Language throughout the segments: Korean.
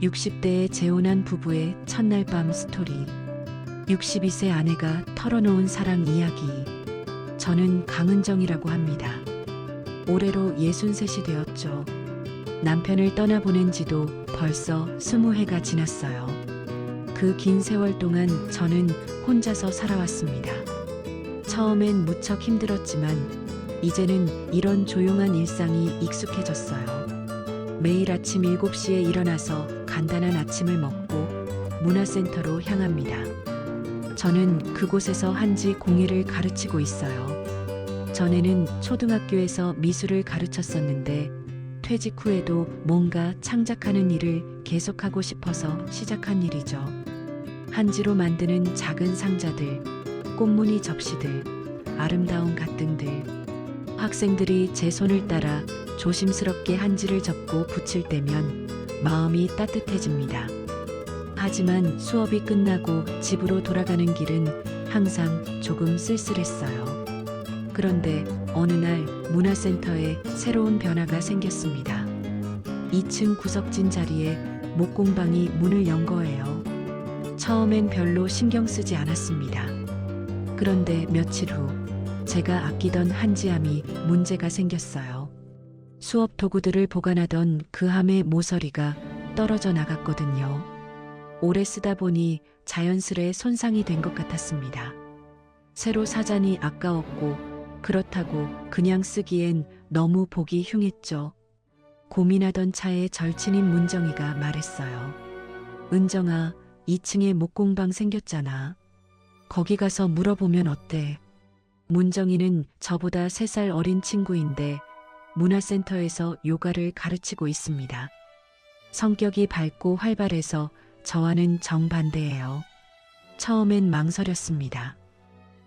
60대의 재혼한 부부의 첫날 밤 스토리. 62세 아내가 털어놓은 사랑 이야기. 저는 강은정이라고 합니다. 올해로 63이 되었죠. 남편을 떠나보낸 지도 벌써 20해가 지났어요. 그 긴 세월 동안 저는 혼자서 살아왔습니다. 처음엔 무척 힘들었지만 이제는 이런 조용한 일상이 익숙해졌어요. 매일 아침 7시에 일어나서 간단한 아침을 먹고 문화센터로 향합니다. 저는 그곳에서 한지 공예를 가르치고 있어요. 전에는 초등학교에서 미술을 가르쳤었는데 퇴직 후에도 뭔가 창작하는 일을 계속하고 싶어서 시작한 일이죠. 한지로 만드는 작은 상자들, 꽃무늬 접시들, 아름다운 가등들. 학생들이 제 손을 따라 조심스럽게 한지를 접고 붙일 때면 마음이 따뜻해집니다. 하지만 수업이 끝나고 집으로 돌아가는 길은 항상 조금 쓸쓸했어요. 그런데 어느 날 문화센터에 새로운 변화가 생겼습니다. 2층 구석진 자리에 목공방이 문을 연 거예요. 처음엔 별로 신경 쓰지 않았습니다. 그런데 며칠 후 제가 아끼던 한지함이 문제가 생겼어요. 수업 도구들을 보관하던 그 함의 모서리가 떨어져 나갔거든요. 오래 쓰다 보니 자연스레 손상이 된 것 같았습니다. 새로 사자니 아까웠고 그렇다고 그냥 쓰기엔 너무 보기 흉했죠. 고민하던 차에 절친인 문정이가 말했어요. 은정아, 2층에 목공방 생겼잖아. 거기 가서 물어보면 어때? 문정이는 저보다 3살 어린 친구인데 문화센터에서 요가를 가르치고 있습니다. 성격이 밝고 활발해서 저와는 정반대예요. 처음엔 망설였습니다.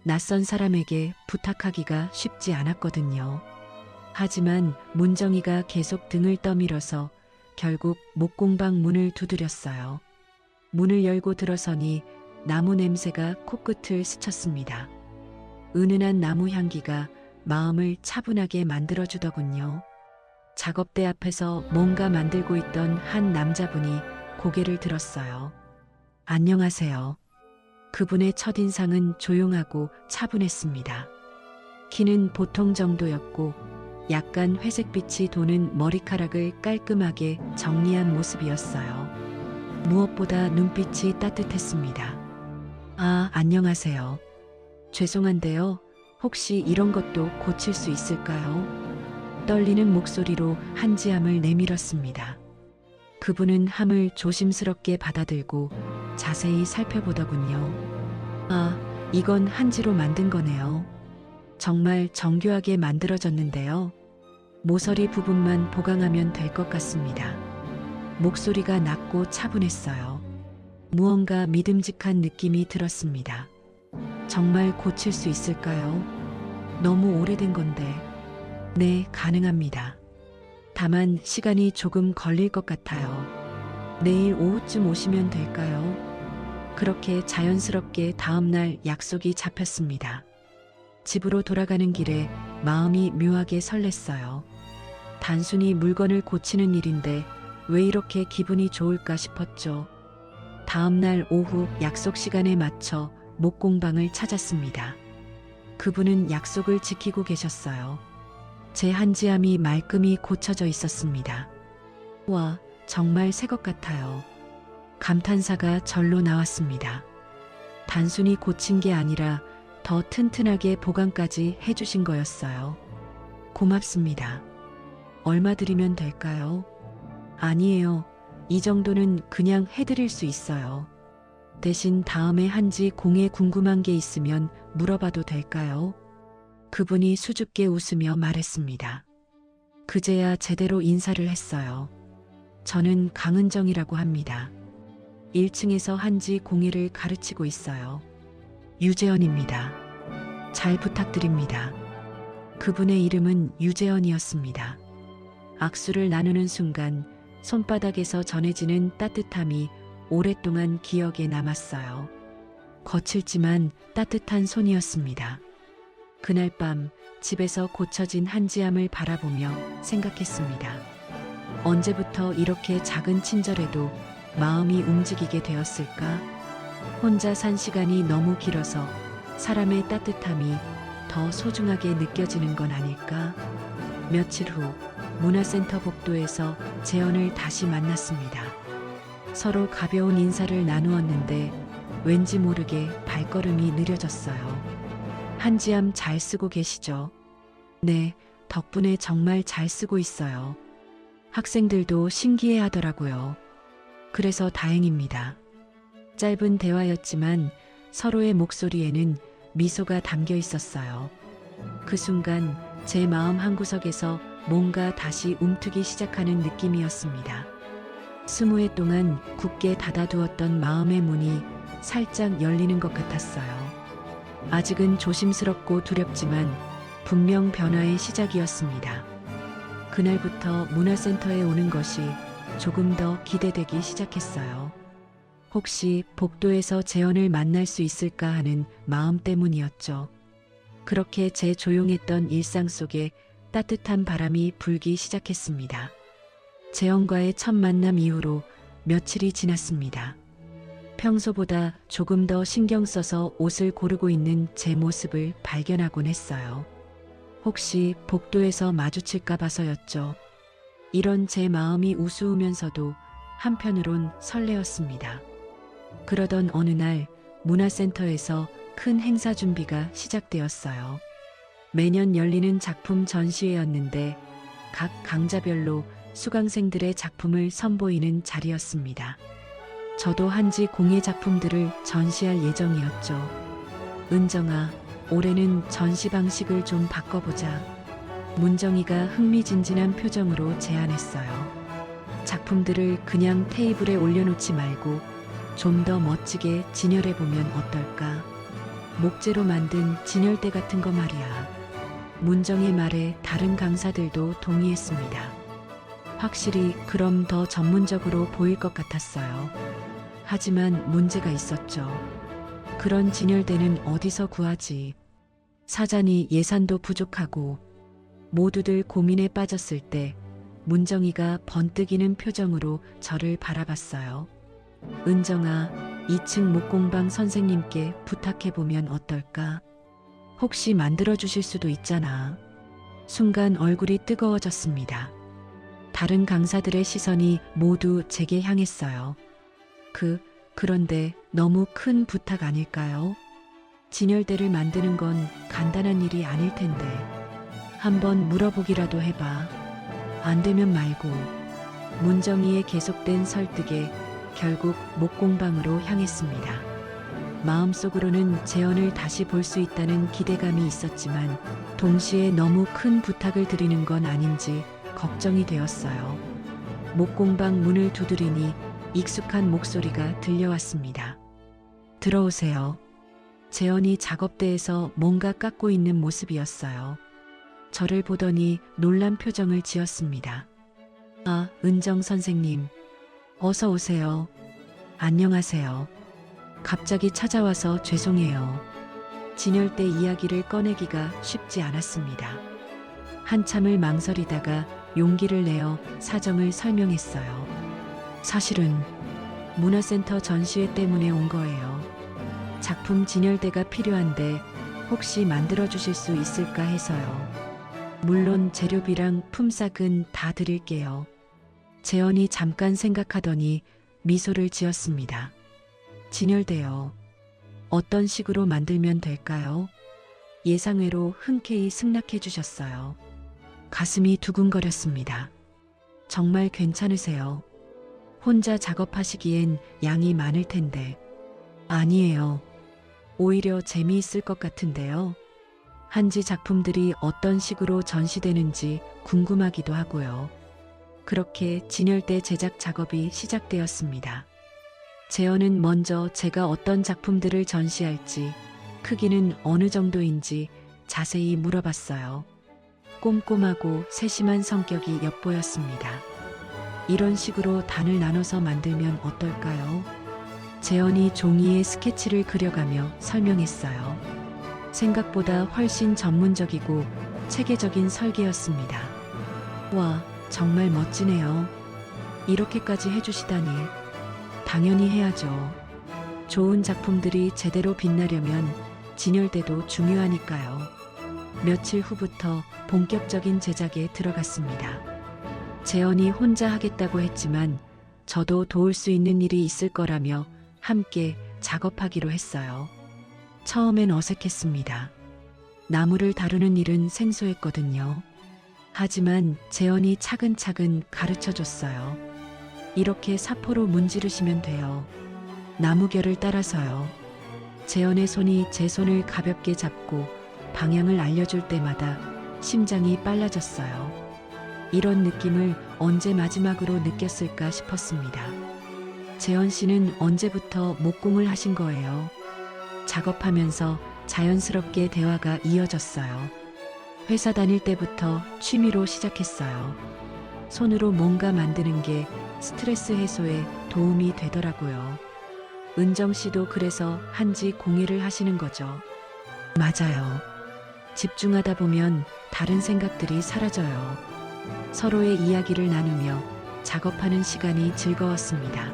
낯선 사람에게 부탁하기가 쉽지 않았거든요. 하지만 문정이가 계속 등을 떠밀어서 결국 목공방 문을 두드렸어요. 문을 열고 들어서니 나무 냄새가 코끝을 스쳤습니다. 은은한 나무 향기가 마음을 차분하게 만들어주더군요. 작업대 앞에서 뭔가 만들고 있던 한 남자분이 고개를 들었어요. 안녕하세요. 그분의 첫인상은 조용하고 차분했습니다. 키는 보통 정도였고 약간 회색빛이 도는 머리카락을 깔끔하게 정리한 모습이었어요. 무엇보다 눈빛이 따뜻했습니다. 아, 안녕하세요. 죄송한데요. 혹시 이런 것도 고칠 수 있을까요? 떨리는 목소리로 한지함을 내밀었습니다. 그분은 함을 조심스럽게 받아들고 자세히 살펴보더군요. 아, 이건 한지로 만든 거네요. 정말 정교하게 만들어졌는데요. 모서리 부분만 보강하면 될 것 같습니다. 목소리가 낮고 차분했어요. 무언가 믿음직한 느낌이 들었습니다. 정말 고칠 수 있을까요? 너무 오래된 건데. 네, 가능합니다. 다만 시간이 조금 걸릴 것 같아요. 내일 오후쯤 오시면 될까요? 그렇게 자연스럽게 다음날 약속이 잡혔습니다. 집으로 돌아가는 길에 마음이 묘하게 설렜어요. 단순히 물건을 고치는 일인데 왜 이렇게 기분이 좋을까 싶었죠. 다음날 오후 약속 시간에 맞춰 목공방을 찾았습니다. 그분은 약속을 지키고 계셨어요. 제 한지함이 말끔히 고쳐져 있었습니다. 와, 정말 새 것 같아요. 감탄사가 절로 나왔습니다. 단순히 고친 게 아니라 더 튼튼하게 보강까지 해주신 거였어요. 고맙습니다. 얼마 드리면 될까요? 아니에요. 이 정도는 그냥 해드릴 수 있어요. 대신 다음에 한지 공예 궁금한 게 있으면 물어봐도 될까요? 그분이 수줍게 웃으며 말했습니다. 그제야 제대로 인사를 했어요. 저는 강은정이라고 합니다. 1층에서 한지 공예를 가르치고 있어요. 유재현입니다. 잘 부탁드립니다. 그분의 이름은 유재현이었습니다. 악수를 나누는 순간 손바닥에서 전해지는 따뜻함이 오랫동안 기억에 남았어요. 거칠지만 따뜻한 손이었습니다. 그날 밤 집에서 고쳐진 한지함을 바라보며 생각했습니다. 언제부터 이렇게 작은 친절에도 마음이 움직이게 되었을까? 혼자 산 시간이 너무 길어서 사람의 따뜻함이 더 소중하게 느껴지는 건 아닐까? 며칠 후 문화센터 복도에서 재현을 다시 만났습니다. 서로 가벼운 인사를 나누었는데 왠지 모르게 발걸음이 느려졌어요. 한지암 잘 쓰고 계시죠? 네, 덕분에 정말 잘 쓰고 있어요. 학생들도 신기해 하더라고요. 그래서 다행입니다. 짧은 대화였지만 서로의 목소리에는 미소가 담겨 있었어요. 그 순간 제 마음 한구석에서 뭔가 다시 움트기 시작하는 느낌이었습니다. 20회 동안 굳게 닫아두었던 마음의 문이 살짝 열리는 것 같았어요. 아직은 조심스럽고 두렵지만 분명 변화의 시작이었습니다. 그날부터 문화센터에 오는 것이 조금 더 기대되기 시작했어요. 혹시 복도에서 재현을 만날 수 있을까 하는 마음 때문이었죠. 그렇게 제 조용했던 일상 속에 따뜻한 바람이 불기 시작했습니다. 재현과의 첫 만남 이후로 며칠이 지났습니다. 평소보다 조금 더 신경 써서 옷을 고르고 있는 제 모습을 발견하곤 했어요. 혹시 복도에서 마주칠까 봐서였죠. 이런 제 마음이 우스우면서도 한편으론 설레었습니다. 그러던 어느 날 문화센터에서 큰 행사 준비가 시작되었어요. 매년 열리는 작품 전시회였는데 각 강좌별로 수강생들의 작품을 선보이는 자리였습니다. 저도 한지 공예 작품들을 전시할 예정이었죠. 은정아, 올해는 전시 방식을 좀 바꿔보자. 문정이가 흥미진진한 표정으로 제안했어요. 작품들을 그냥 테이블에 올려놓지 말고 좀 더 멋지게 진열해보면 어떨까? 목재로 만든 진열대 같은 거 말이야. 문정의 말에 다른 강사들도 동의했습니다. 확실히 그럼 더 전문적으로 보일 것 같았어요. 하지만 문제가 있었죠. 그런 진열대는 어디서 구하지? 사자니 예산도 부족하고 모두들 고민에 빠졌을 때 문정이가 번뜩이는 표정으로 저를 바라봤어요. 은정아, 2층 목공방 선생님께 부탁해보면 어떨까? 혹시 만들어주실 수도 있잖아. 순간 얼굴이 뜨거워졌습니다. 다른 강사들의 시선이 모두 제게 향했어요. 그런데 너무 큰 부탁 아닐까요? 진열대를 만드는 건 간단한 일이 아닐 텐데. 한번 물어보기라도 해봐. 안 되면 말고. 문정이의 계속된 설득에 결국 목공방으로 향했습니다. 마음속으로는 재현을 다시 볼 수 있다는 기대감이 있었지만 동시에 너무 큰 부탁을 드리는 건 아닌지 걱정이 되었어요. 목공방 문을 두드리니 익숙한 목소리가 들려왔습니다. 들어오세요. 재현이 작업대에서 뭔가 깎고 있는 모습이었어요. 저를 보더니 놀란 표정을 지었습니다. 아, 은정 선생님. 어서 오세요. 안녕하세요. 갑자기 찾아와서 죄송해요. 진열대 이야기를 꺼내기가 쉽지 않았습니다. 한참을 망설이다가 용기를 내어 사정을 설명했어요. 사실은 문화센터 전시회 때문에 온 거예요. 작품 진열대가 필요한데 혹시 만들어주실 수 있을까 해서요. 물론 재료비랑 품삯은 다 드릴게요. 재현이 잠깐 생각하더니 미소를 지었습니다. 진열대요. 어떤 식으로 만들면 될까요? 예상외로 흔쾌히 승낙해 주셨어요. 가슴이 두근거렸습니다. 정말 괜찮으세요? 혼자 작업하시기엔 양이 많을 텐데. 아니에요. 오히려 재미있을 것 같은데요. 한지 작품들이 어떤 식으로 전시되는지 궁금하기도 하고요. 그렇게 진열대 제작 작업이 시작되었습니다. 재현은 먼저 제가 어떤 작품들을 전시할지, 크기는 어느 정도인지 자세히 물어봤어요. 꼼꼼하고 세심한 성격이 엿보였습니다. 이런 식으로 단을 나눠서 만들면 어떨까요? 재현이 종이에 스케치를 그려가며 설명했어요. 생각보다 훨씬 전문적이고 체계적인 설계였습니다. 와, 정말 멋지네요. 이렇게까지 해주시다니. 당연히 해야죠. 좋은 작품들이 제대로 빛나려면 진열대도 중요하니까요. 며칠 후부터 본격적인 제작에 들어갔습니다. 재현이 혼자 하겠다고 했지만 저도 도울 수 있는 일이 있을 거라며 함께 작업하기로 했어요. 처음엔 어색했습니다. 나무를 다루는 일은 생소했거든요. 하지만 재현이 차근차근 가르쳐 줬어요. 이렇게 사포로 문지르시면 돼요. 나무결을 따라서요. 재현의 손이 제 손을 가볍게 잡고 방향을 알려줄 때마다 심장이 빨라졌어요. 이런 느낌을 언제 마지막으로 느꼈을까 싶었습니다. 재현 씨는 언제부터 목공을 하신 거예요? 작업하면서 자연스럽게 대화가 이어졌어요. 회사 다닐 때부터 취미로 시작했어요. 손으로 뭔가 만드는 게 스트레스 해소에 도움이 되더라고요. 은정 씨도 그래서 한지 공예를 하시는 거죠? 맞아요. 집중하다 보면 다른 생각들이 사라져요. 서로의 이야기를 나누며 작업하는 시간이 즐거웠습니다.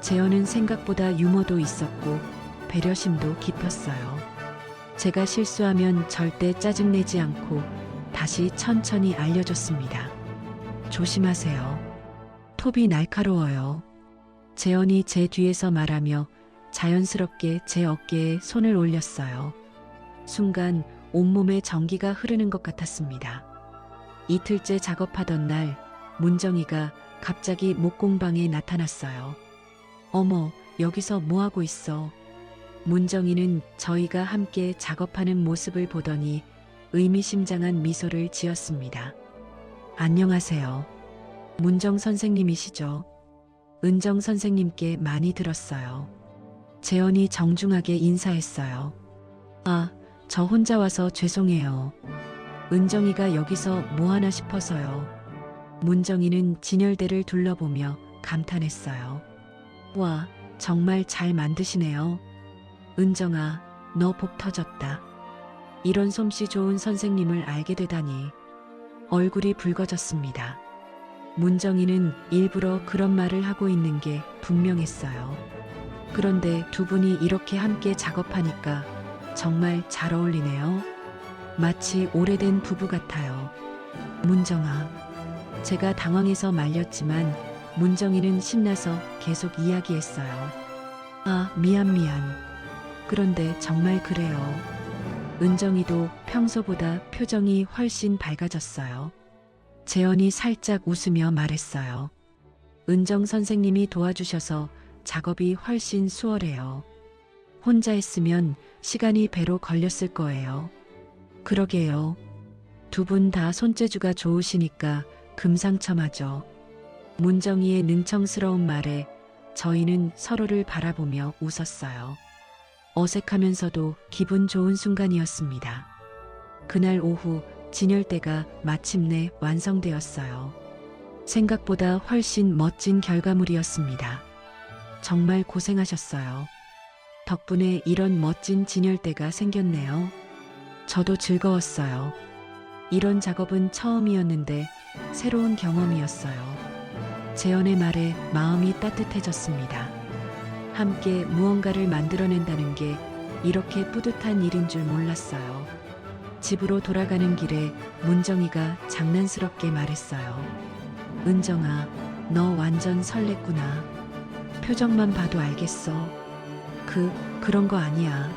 재현은 생각보다 유머도 있었고 배려심도 깊었어요. 제가 실수하면 절대 짜증내지 않고 다시 천천히 알려줬습니다. 조심하세요. 톱이 날카로워요. 재현이 제 뒤에서 말하며 자연스럽게 제 어깨에 손을 올렸어요. 순간 온몸에 전기가 흐르는 것 같았습니다. 이틀째 작업하던 날 문정이가 갑자기 목공방에 나타났어요. 어머, 여기서 뭐하고 있어? 문정이는 저희가 함께 작업하는 모습을 보더니 의미심장한 미소를 지었습니다. 안녕하세요. 문정 선생님이시죠? 은정 선생님께 많이 들었어요. 재현이 정중하게 인사했어요. 아, 저 혼자 와서 죄송해요. 은정이가 여기서 뭐하나 싶어서요. 문정이는 진열대를 둘러보며 감탄했어요. 와, 정말 잘 만드시네요. 은정아, 너 복 터졌다. 이런 솜씨 좋은 선생님을 알게 되다니. 얼굴이 붉어졌습니다. 문정이는 일부러 그런 말을 하고 있는 게 분명했어요. 그런데 두 분이 이렇게 함께 작업하니까 정말 잘 어울리네요. 마치 오래된 부부 같아요. 문정아. 제가 당황해서 말렸지만 문정이는 신나서 계속 이야기했어요. 아, 미안. 그런데 정말 그래요. 은정이도 평소보다 표정이 훨씬 밝아졌어요. 재현이 살짝 웃으며 말했어요. 은정 선생님이 도와주셔서 작업이 훨씬 수월해요. 혼자 했으면 시간이 배로 걸렸을 거예요. 그러게요. 두 분 다 손재주가 좋으시니까 금상첨화죠. 문정이의 능청스러운 말에 저희는 서로를 바라보며 웃었어요. 어색하면서도 기분 좋은 순간이었습니다. 그날 오후 진열대가 마침내 완성되었어요. 생각보다 훨씬 멋진 결과물이었습니다. 정말 고생하셨어요. 덕분에 이런 멋진 진열대가 생겼네요. 저도 즐거웠어요. 이런 작업은 처음이었는데 새로운 경험이었어요. 재현의 말에 마음이 따뜻해졌습니다. 함께 무언가를 만들어낸다는 게 이렇게 뿌듯한 일인 줄 몰랐어요. 집으로 돌아가는 길에 문정이가 장난스럽게 말했어요. 은정아, 너 완전 설렜구나. 표정만 봐도 알겠어. 그런 거 아니야.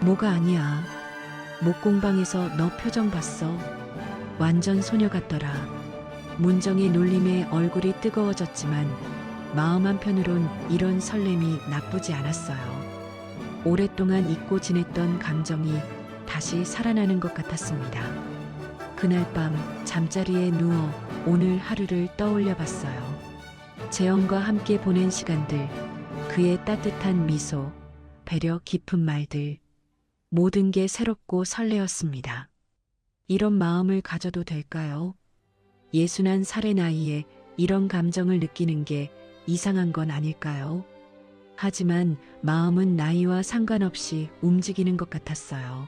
뭐가 아니야. 목공방에서 너 표정 봤어. 완전 소녀 같더라. 문정의 놀림에 얼굴이 뜨거워졌지만 마음 한편으론 이런 설렘이 나쁘지 않았어요. 오랫동안 잊고 지냈던 감정이 다시 살아나는 것 같았습니다. 그날 밤 잠자리에 누워 오늘 하루를 떠올려 봤어요. 재현과 함께 보낸 시간들, 그의 따뜻한 미소, 배려 깊은 말들, 모든 게 새롭고 설레었습니다. 이런 마음을 가져도 될까요? 61살의 나이에 이런 감정을 느끼는 게 이상한 건 아닐까요? 하지만 마음은 나이와 상관없이 움직이는 것 같았어요.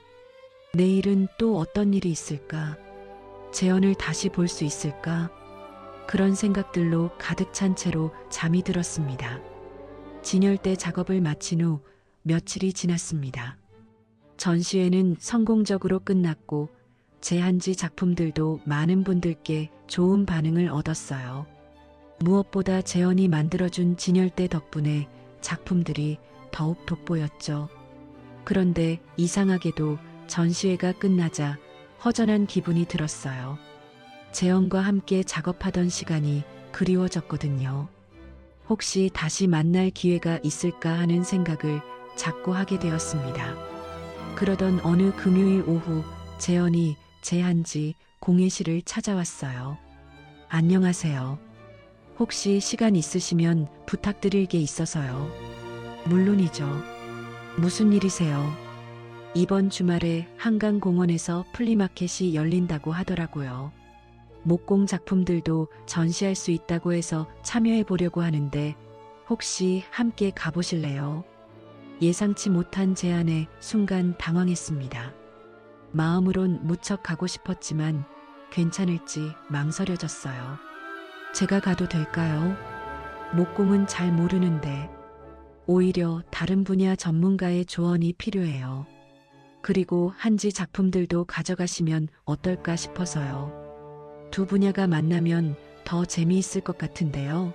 내일은 또 어떤 일이 있을까? 재현을 다시 볼 수 있을까? 그런 생각들로 가득 찬 채로 잠이 들었습니다. 진열대 작업을 마친 후 며칠이 지났습니다. 전시회는 성공적으로 끝났고 제한지 작품들도 많은 분들께 좋은 반응을 얻었어요. 무엇보다 재현이 만들어준 진열대 덕분에 작품들이 더욱 돋보였죠. 그런데 이상하게도 전시회가 끝나자 허전한 기분이 들었어요. 재현과 함께 작업하던 시간이 그리워졌거든요. 혹시 다시 만날 기회가 있을까 하는 생각을 자꾸 하게 되었습니다. 그러던 어느 금요일 오후 재현이 제한지 공예실을 찾아왔어요. 안녕하세요. 혹시 시간 있으시면 부탁드릴 게 있어서요. 물론이죠. 무슨 일이세요? 이번 주말에 한강공원에서 플리마켓이 열린다고 하더라고요. 목공 작품들도 전시할 수 있다고 해서 참여해 보려고 하는데 혹시 함께 가보실래요? 예상치 못한 제안에 순간 당황했습니다. 마음으론 무척 가고 싶었지만 괜찮을지 망설여졌어요. 제가 가도 될까요? 목공은 잘 모르는데 오히려 다른 분야 전문가의 조언이 필요해요. 그리고 한지 작품들도 가져가시면 어떨까 싶어서요. 두 분야가 만나면 더 재미있을 것 같은데요.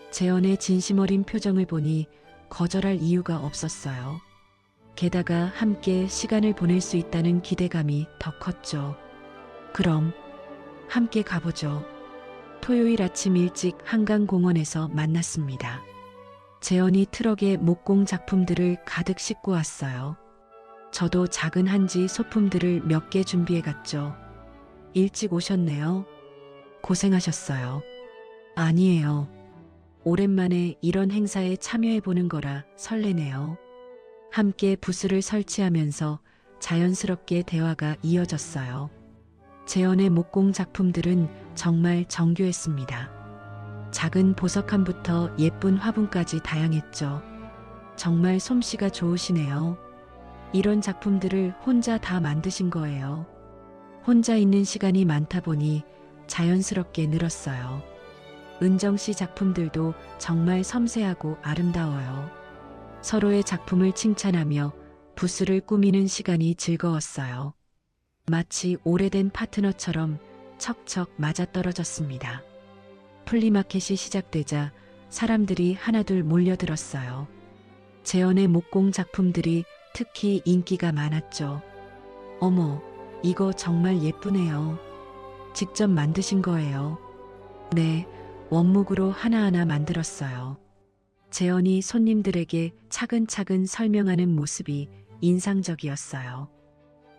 재현의 진심 어린 표정을 보니 거절할 이유가 없었어요. 게다가 함께 시간을 보낼 수 있다는 기대감이 더 컸죠. 그럼 함께 가보죠. 토요일 아침 일찍 한강공원에서 만났습니다. 재현이 트럭에 목공 작품들을 가득 싣고 왔어요. 저도 작은 한지 소품들을 몇 개 준비해 갔죠. 일찍 오셨네요. 고생하셨어요. 아니에요. 오랜만에 이런 행사에 참여해 보는 거라 설레네요. 함께 부스를 설치하면서 자연스럽게 대화가 이어졌어요. 재현의 목공 작품들은 정말 정교했습니다. 작은 보석함부터 예쁜 화분까지 다양했죠. 정말 솜씨가 좋으시네요. 이런 작품들을 혼자 다 만드신 거예요. 혼자 있는 시간이 많다 보니 자연스럽게 늘었어요. 은정 씨 작품들도 정말 섬세하고 아름다워요. 서로의 작품을 칭찬하며 부스를 꾸미는 시간이 즐거웠어요. 마치 오래된 파트너처럼 척척 맞아떨어졌습니다. 플리마켓이 시작되자 사람들이 하나둘 몰려들었어요. 재현의 목공 작품들이 특히 인기가 많았죠. 어머, 이거 정말 예쁘네요. 직접 만드신 거예요? 네, 원목으로 하나하나 만들었어요. 재현이 손님들에게 차근차근 설명하는 모습이 인상적이었어요.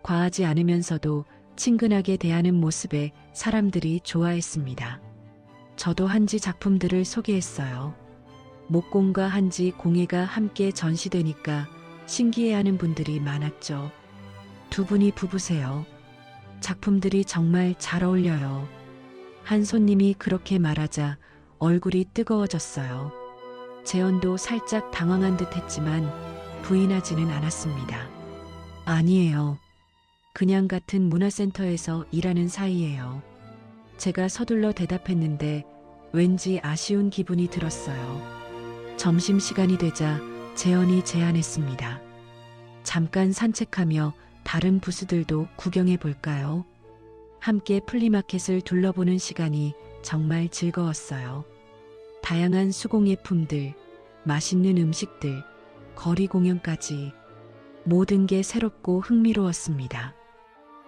과하지 않으면서도 친근하게 대하는 모습에 사람들이 좋아했습니다. 저도 한지 작품들을 소개했어요. 목공과 한지 공예가 함께 전시되니까 신기해하는 분들이 많았죠. 두 분이 부부세요. 작품들이 정말 잘 어울려요. 한 손님이 그렇게 말하자 얼굴이 뜨거워졌어요. 재현도 살짝 당황한 듯 했지만 부인하지는 않았습니다. 아니에요. 그냥 같은 문화센터에서 일하는 사이예요. 제가 서둘러 대답했는데 왠지 아쉬운 기분이 들었어요. 점심시간이 되자 재현이 제안했습니다. 잠깐 산책하며 다른 부스들도 구경해 볼까요? 함께 플리마켓을 둘러보는 시간이 정말 즐거웠어요. 다양한 수공예품들, 맛있는 음식들, 거리 공연까지 모든 게 새롭고 흥미로웠습니다.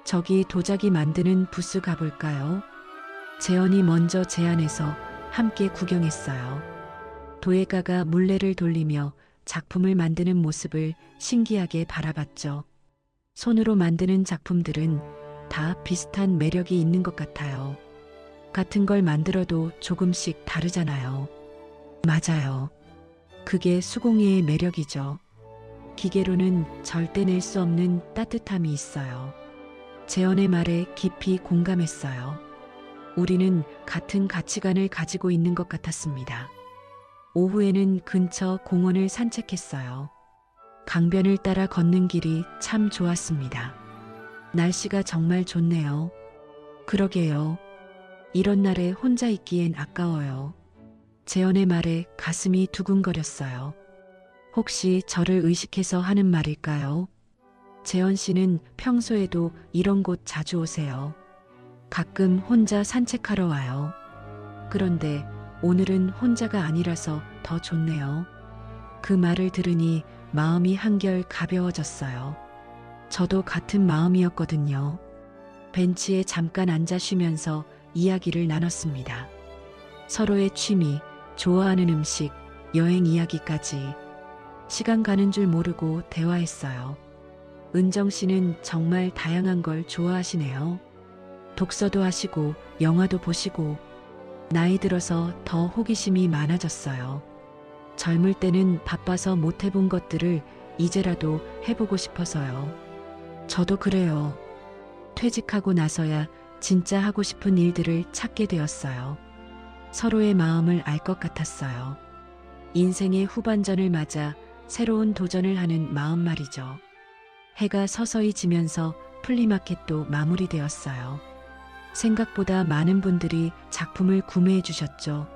저기 도자기 만드는 부스 가볼까요? 재현이 먼저 제안해서 함께 구경했어요. 도예가가 물레를 돌리며 작품을 만드는 모습을 신기하게 바라봤죠. 손으로 만드는 작품들은 다 비슷한 매력이 있는 것 같아요. 같은 걸 만들어도 조금씩 다르잖아요. 맞아요. 그게 수공예의 매력이죠. 기계로는 절대 낼 수 없는 따뜻함이 있어요. 재현의 말에 깊이 공감했어요. 우리는 같은 가치관을 가지고 있는 것 같았습니다. 오후에는 근처 공원을 산책했어요. 강변을 따라 걷는 길이 참 좋았습니다. 날씨가 정말 좋네요. 그러게요. 이런 날에 혼자 있기엔 아까워요. 재현의 말에 가슴이 두근거렸어요. 혹시 저를 의식해서 하는 말일까요? 재현 씨는 평소에도 이런 곳 자주 오세요. 가끔 혼자 산책하러 와요. 그런데 오늘은 혼자가 아니라서 더 좋네요. 그 말을 들으니 마음이 한결 가벼워졌어요. 저도 같은 마음이었거든요. 벤치에 잠깐 앉아 쉬면서 이야기를 나눴습니다. 서로의 취미, 좋아하는 음식, 여행 이야기까지. 시간 가는 줄 모르고 대화했어요. 은정 씨는 정말 다양한 걸 좋아하시네요. 독서도 하시고, 영화도 보시고, 나이 들어서 더 호기심이 많아졌어요. 젊을 때는 바빠서 못 해본 것들을 이제라도 해보고 싶어서요. 저도 그래요. 퇴직하고 나서야 진짜 하고 싶은 일들을 찾게 되었어요. 서로의 마음을 알 것 같았어요. 인생의 후반전을 맞아 새로운 도전을 하는 마음 말이죠. 해가 서서히 지면서 플리마켓도 마무리되었어요. 생각보다 많은 분들이 작품을 구매해 주셨죠.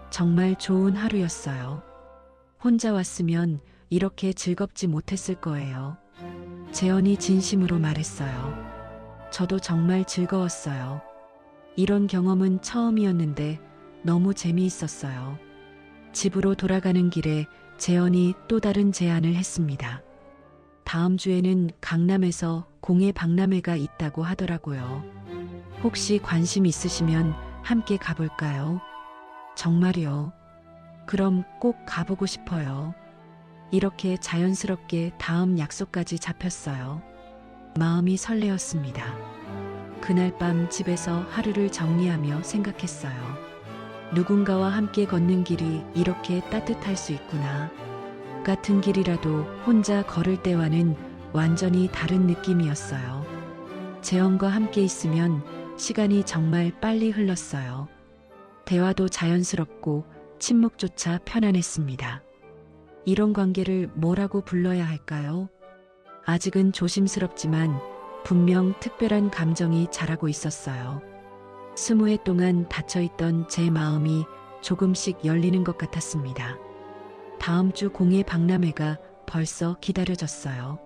정말 좋은 하루였어요. 혼자 왔으면 이렇게 즐겁지 못했을 거예요. 재현이 진심으로 말했어요. 저도 정말 즐거웠어요. 이런 경험은 처음이었는데 너무 재미있었어요. 집으로 돌아가는 길에 재현이 또 다른 제안을 했습니다. 다음 주에는 강남에서 공예 박람회가 있다고 하더라고요. 혹시 관심 있으시면 함께 가볼까요? 정말요? 그럼 꼭 가보고 싶어요. 이렇게 자연스럽게 다음 약속까지 잡혔어요. 마음이 설레었습니다. 그날 밤 집에서 하루를 정리하며 생각했어요. 누군가와 함께 걷는 길이 이렇게 따뜻할 수 있구나. 같은 길이라도 혼자 걸을 때와는 완전히 다른 느낌이었어요. 재현과 함께 있으면 시간이 정말 빨리 흘렀어요. 대화도 자연스럽고 침묵조차 편안했습니다. 이런 관계를 뭐라고 불러야 할까요? 아직은 조심스럽지만 분명 특별한 감정이 자라고 있었어요. 20해 동안 닫혀있던 제 마음이 조금씩 열리는 것 같았습니다. 다음 주 공예 박람회가 벌써 기다려졌어요.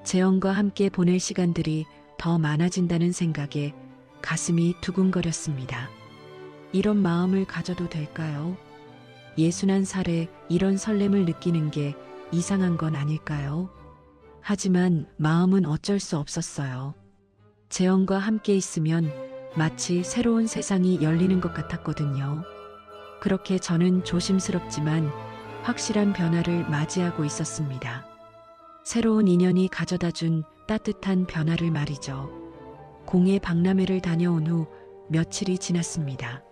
재현과 함께 보낼 시간들이 더 많아진다는 생각에 가슴이 두근거렸습니다. 이런 마음을 가져도 될까요? 61살에 이런 설렘을 느끼는 게 이상한 건 아닐까요? 하지만 마음은 어쩔 수 없었어요. 재현과 함께 있으면 마치 새로운 세상이 열리는 것 같았거든요. 그렇게 저는 조심스럽지만 확실한 변화를 맞이하고 있었습니다. 새로운 인연이 가져다 준 따뜻한 변화를 말이죠. 공예 박람회를 다녀온 후 며칠이 지났습니다.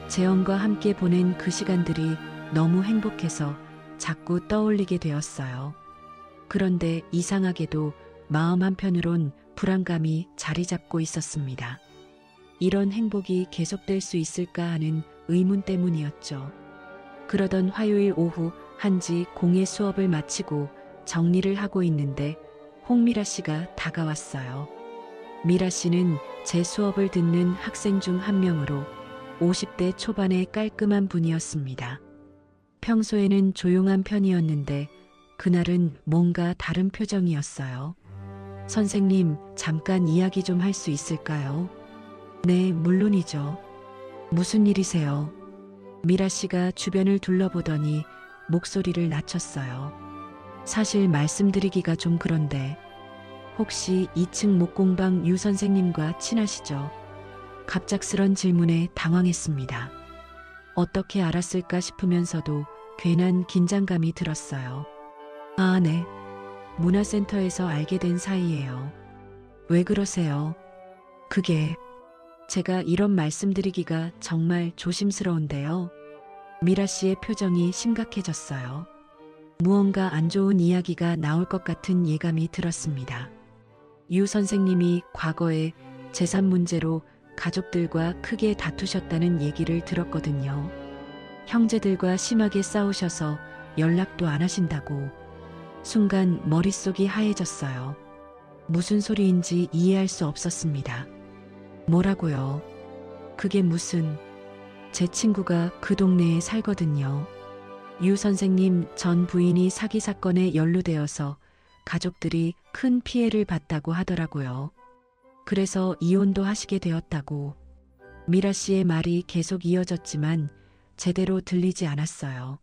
재현과 함께 보낸 그 시간들이 너무 행복해서 자꾸 떠올리게 되었어요. 그런데 이상하게도 마음 한편으론 불안감이 자리 잡고 있었습니다. 이런 행복이 계속될 수 있을까 하는 의문 때문이었죠. 그러던 화요일 오후 한지 공예 수업을 마치고 정리를 하고 있는데 홍미라 씨가 다가왔어요. 미라 씨는 제 수업을 듣는 학생 중 한 명으로 50대 초반의 깔끔한 분이었습니다. 평소에는 조용한 편이었는데 그날은 뭔가 다른 표정이었어요. 선생님, 잠깐 이야기 좀 할 수 있을까요? 네, 물론이죠. 무슨 일이세요? 미라 씨가 주변을 둘러보더니 목소리를 낮췄어요. 사실 말씀드리기가 좀 그런데 혹시 2층 목공방 유 선생님과 친하시죠? 갑작스런 질문에 당황했습니다. 어떻게 알았을까 싶으면서도 괜한 긴장감이 들었어요. 아, 네. 문화센터에서 알게 된 사이예요. 왜 그러세요? 그게 제가 이런 말씀드리기가 정말 조심스러운데요. 미라 씨의 표정이 심각해졌어요. 무언가 안 좋은 이야기가 나올 것 같은 예감이 들었습니다. 유 선생님이 과거에 재산 문제로 가족들과 크게 다투셨다는 얘기를 들었거든요. 형제들과 심하게 싸우셔서 연락도 안 하신다고. 순간 머릿속이 하얘졌어요. 무슨 소리인지 이해할 수 없었습니다. 뭐라고요? 그게 무슨... 제 친구가 그 동네에 살거든요. 유 선생님 전 부인이 사기 사건에 연루되어서 가족들이 큰 피해를 봤다고 하더라고요. 그래서 이혼도 하시게 되었다고. 미라 씨의 말이 계속 이어졌지만 제대로 들리지 않았어요.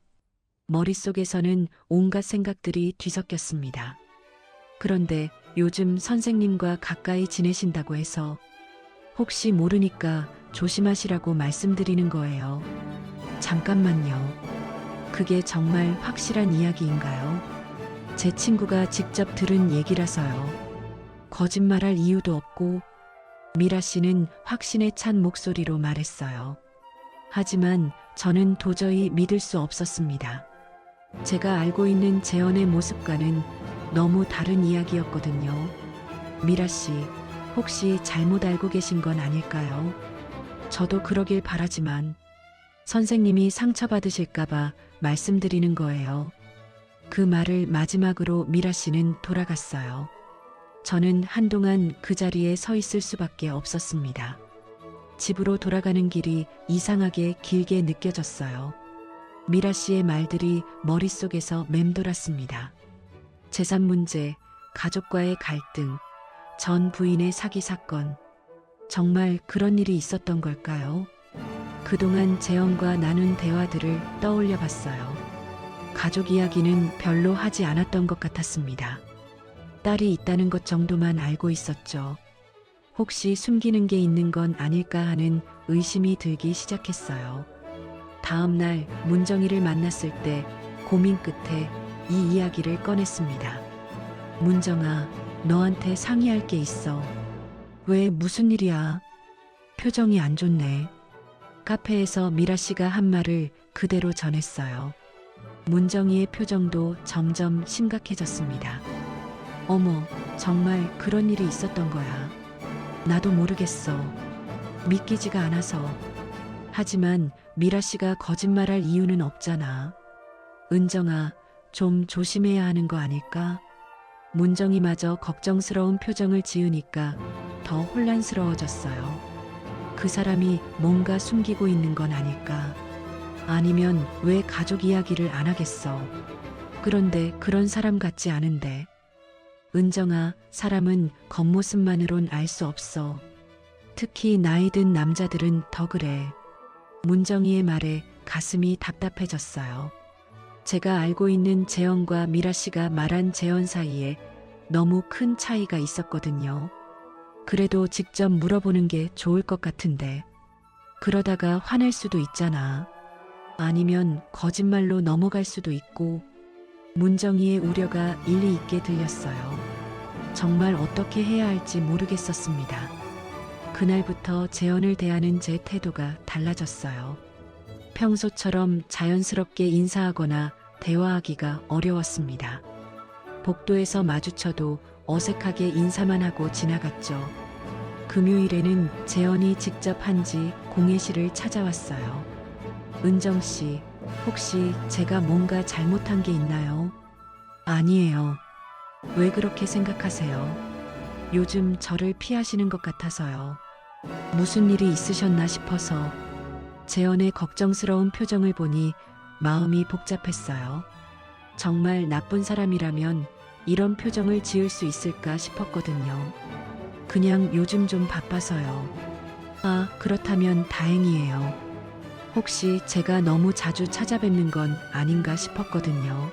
머릿속에서는 온갖 생각들이 뒤섞였습니다. 그런데 요즘 선생님과 가까이 지내신다고 해서 혹시 모르니까 조심하시라고 말씀드리는 거예요. 잠깐만요. 그게 정말 확실한 이야기인가요? 제 친구가 직접 들은 얘기라서요. 거짓말할 이유도 없고 미라 씨는 확신에 찬 목소리로 말했어요. 하지만 저는 도저히 믿을 수 없었습니다. 제가 알고 있는 재현의 모습과는 너무 다른 이야기였거든요. 미라 씨, 혹시 잘못 알고 계신 건 아닐까요? 저도 그러길 바라지만 선생님이 상처받으실까봐 말씀드리는 거예요. 그 말을 마지막으로 미라 씨는 돌아갔어요. 저는 한동안 그 자리에 서 있을 수밖에 없었습니다. 집으로 돌아가는 길이 이상하게 길게 느껴졌어요. 미라 씨의 말들이 머릿속에서 맴돌았습니다. 재산 문제, 가족과의 갈등, 전 부인의 사기 사건. 정말 그런 일이 있었던 걸까요? 그동안 재현과 나눈 대화들을 떠올려 봤어요. 가족 이야기는 별로 하지 않았던 것 같았습니다. 딸이 있다는 것 정도만 알고 있었죠. 혹시 숨기는 게 있는 건 아닐까 하는 의심이 들기 시작했어요. 다음 날 문정이를 만났을 때 고민 끝에 이 이야기를 꺼냈습니다. 문정아, 너한테 상의할 게 있어. 왜 무슨 일이야? 표정이 안 좋네. 카페에서 미라 씨가 한 말을 그대로 전했어요. 문정이의 표정도 점점 심각해졌습니다. 어머, 정말 그런 일이 있었던 거야. 나도 모르겠어. 믿기지가 않아서. 하지만 미라 씨가 거짓말할 이유는 없잖아. 은정아, 좀 조심해야 하는 거 아닐까? 문정이마저 걱정스러운 표정을 지으니까 더 혼란스러워졌어요. 그 사람이 뭔가 숨기고 있는 건 아닐까? 아니면 왜 가족 이야기를 안 하겠어? 그런데 그런 사람 같지 않은데. 은정아, 사람은 겉모습만으론 알 수 없어. 특히 나이 든 남자들은 더 그래. 문정이의 말에 가슴이 답답해졌어요. 제가 알고 있는 재현과 미라 씨가 말한 재현 사이에 너무 큰 차이가 있었거든요. 그래도 직접 물어보는 게 좋을 것 같은데. 그러다가 화낼 수도 있잖아. 아니면 거짓말로 넘어갈 수도 있고. 문정이의 우려가 일리 있게 들렸어요. 정말 어떻게 해야 할지 모르겠었습니다. 그날부터 재현을 대하는 제 태도가 달라졌어요. 평소처럼 자연스럽게 인사하거나 대화하기가 어려웠습니다. 복도에서 마주쳐도 어색하게 인사만 하고 지나갔죠. 금요일에는 재현이 직접 한지 공예실을 찾아왔어요. 은정 씨, 혹시 제가 뭔가 잘못한 게 있나요? 아니에요. 왜 그렇게 생각하세요? 요즘 저를 피하시는 것 같아서요. 무슨 일이 있으셨나 싶어서. 재현의 걱정스러운 표정을 보니 마음이 복잡했어요. 정말 나쁜 사람이라면 이런 표정을 지을 수 있을까 싶었거든요. 그냥 요즘 좀 바빠서요. 아, 그렇다면 다행이에요. 혹시 제가 너무 자주 찾아뵙는 건 아닌가 싶었거든요.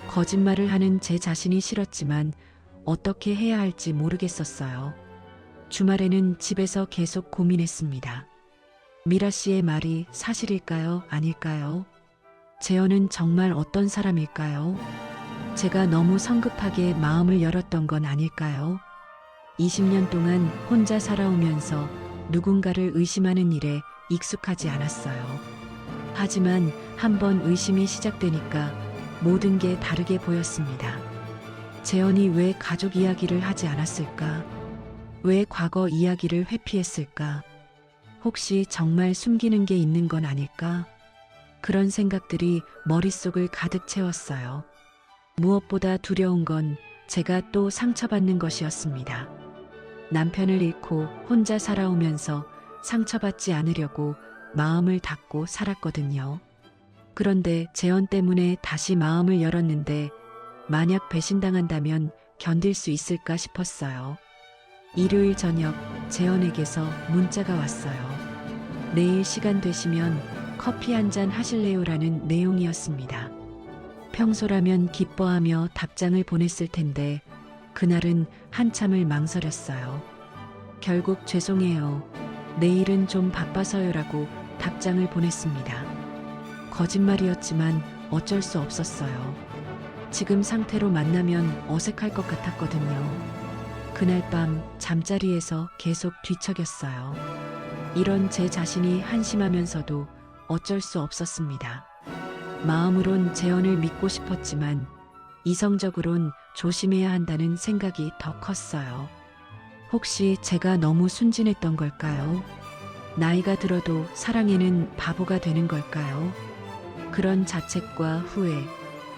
거짓말을 하는 제 자신이 싫었지만 어떻게 해야 할지 모르겠었어요. 주말에는 집에서 계속 고민했습니다. 미라 씨의 말이 사실일까요? 아닐까요? 재현은 정말 어떤 사람일까요? 제가 너무 성급하게 마음을 열었던 건 아닐까요? 20년 동안 혼자 살아오면서 누군가를 의심하는 일에 익숙하지 않았어요. 하지만 한번 의심이 시작되니까 모든 게 다르게 보였습니다. 재현이 왜 가족 이야기를 하지 않았을까? 왜 과거 이야기를 회피했을까? 혹시 정말 숨기는 게 있는 건 아닐까? 그런 생각들이 머릿속을 가득 채웠어요. 무엇보다 두려운 건 제가 또 상처받는 것이었습니다. 남편을 잃고 혼자 살아오면서 상처받지 않으려고 마음을 닫고 살았거든요. 그런데 재현 때문에 다시 마음을 열었는데 만약 배신당한다면 견딜 수 있을까 싶었어요. 일요일 저녁 재현에게서 문자가 왔어요. 내일 시간 되시면 커피 한 잔 하실래요라는 내용이었습니다. 평소라면 기뻐하며 답장을 보냈을 텐데 그날은 한참을 망설였어요. 결국 죄송해요. 내일은 좀 바빠서요라고 답장을 보냈습니다. 거짓말이었지만 어쩔 수 없었어요. 지금 상태로 만나면 어색할 것 같았거든요. 그날 밤 잠자리에서 계속 뒤척였어요. 이런 제 자신이 한심하면서도 어쩔 수 없었습니다. 마음으론 재현을 믿고 싶었지만 이성적으론 조심해야 한다는 생각이 더 컸어요. 혹시 제가 너무 순진했던 걸까요? 나이가 들어도 사랑에는 바보가 되는 걸까요? 그런 자책과 후회,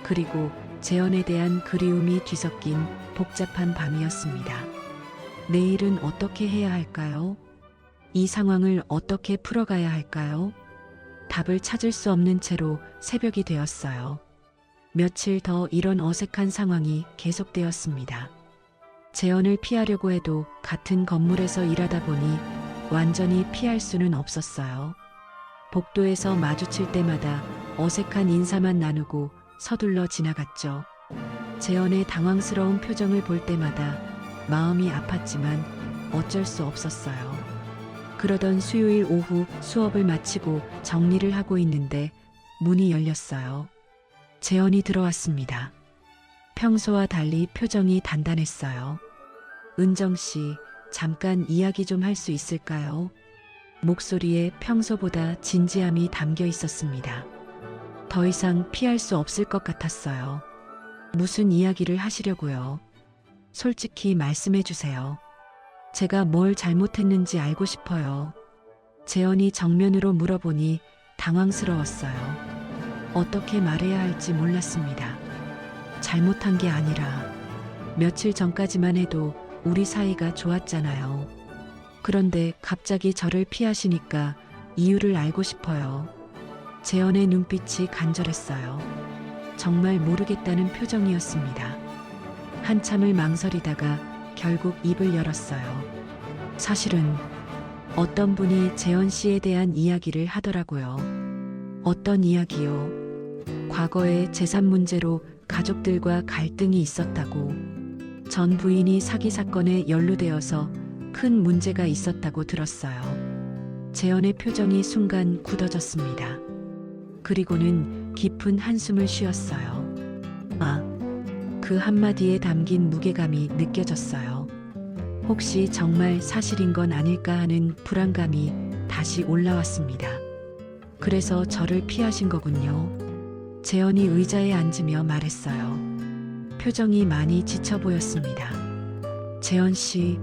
그리고 재현에 대한 그리움이 뒤섞인 복잡한 밤이었습니다. 내일은 어떻게 해야 할까요? 이 상황을 어떻게 풀어가야 할까요? 답을 찾을 수 없는 채로 새벽이 되었어요. 며칠 더 이런 어색한 상황이 계속되었습니다. 재현을 피하려고 해도 같은 건물에서 일하다 보니 완전히 피할 수는 없었어요. 복도에서 마주칠 때마다 어색한 인사만 나누고 서둘러 지나갔죠. 재현의 당황스러운 표정을 볼 때마다 마음이 아팠지만 어쩔 수 없었어요. 그러던 수요일 오후 수업을 마치고 정리를 하고 있는데 문이 열렸어요. 재현이 들어왔습니다. 평소와 달리 표정이 단단했어요. 은정 씨, 잠깐 이야기 좀 할 수 있을까요? 목소리에 평소보다 진지함이 담겨 있었습니다. 더 이상 피할 수 없을 것 같았어요. 무슨 이야기를 하시려고요? 솔직히 말씀해 주세요. 제가 뭘 잘못했는지 알고 싶어요. 재현이 정면으로 물어보니 당황스러웠어요. 어떻게 말해야 할지 몰랐습니다. 잘못한 게 아니라 며칠 전까지만 해도 우리 사이가 좋았잖아요. 그런데 갑자기 저를 피하시니까 이유를 알고 싶어요. 재현의 눈빛이 간절했어요. 정말 모르겠다는 표정이었습니다. 한참을 망설이다가 결국 입을 열었어요. 사실은 어떤 분이 재현 씨에 대한 이야기를 하더라고요. 어떤 이야기요? 과거에 재산 문제로 가족들과 갈등이 있었다고. 전 부인이 사기 사건에 연루되어서 큰 문제가 있었다고 들었어요. 재현의 표정이 순간 굳어졌습니다. 그리고는 깊은 한숨을 쉬었어요. 그 한마디에 담긴 무게감이 느껴졌어요. 혹시 정말 사실인 건 아닐까 하는 불안감이 다시 올라왔습니다. 그래서 저를 피하신 거군요. 재현이 의자에 앉으며 말했어요. 표정이 많이 지쳐 보였습니다. 재현 씨,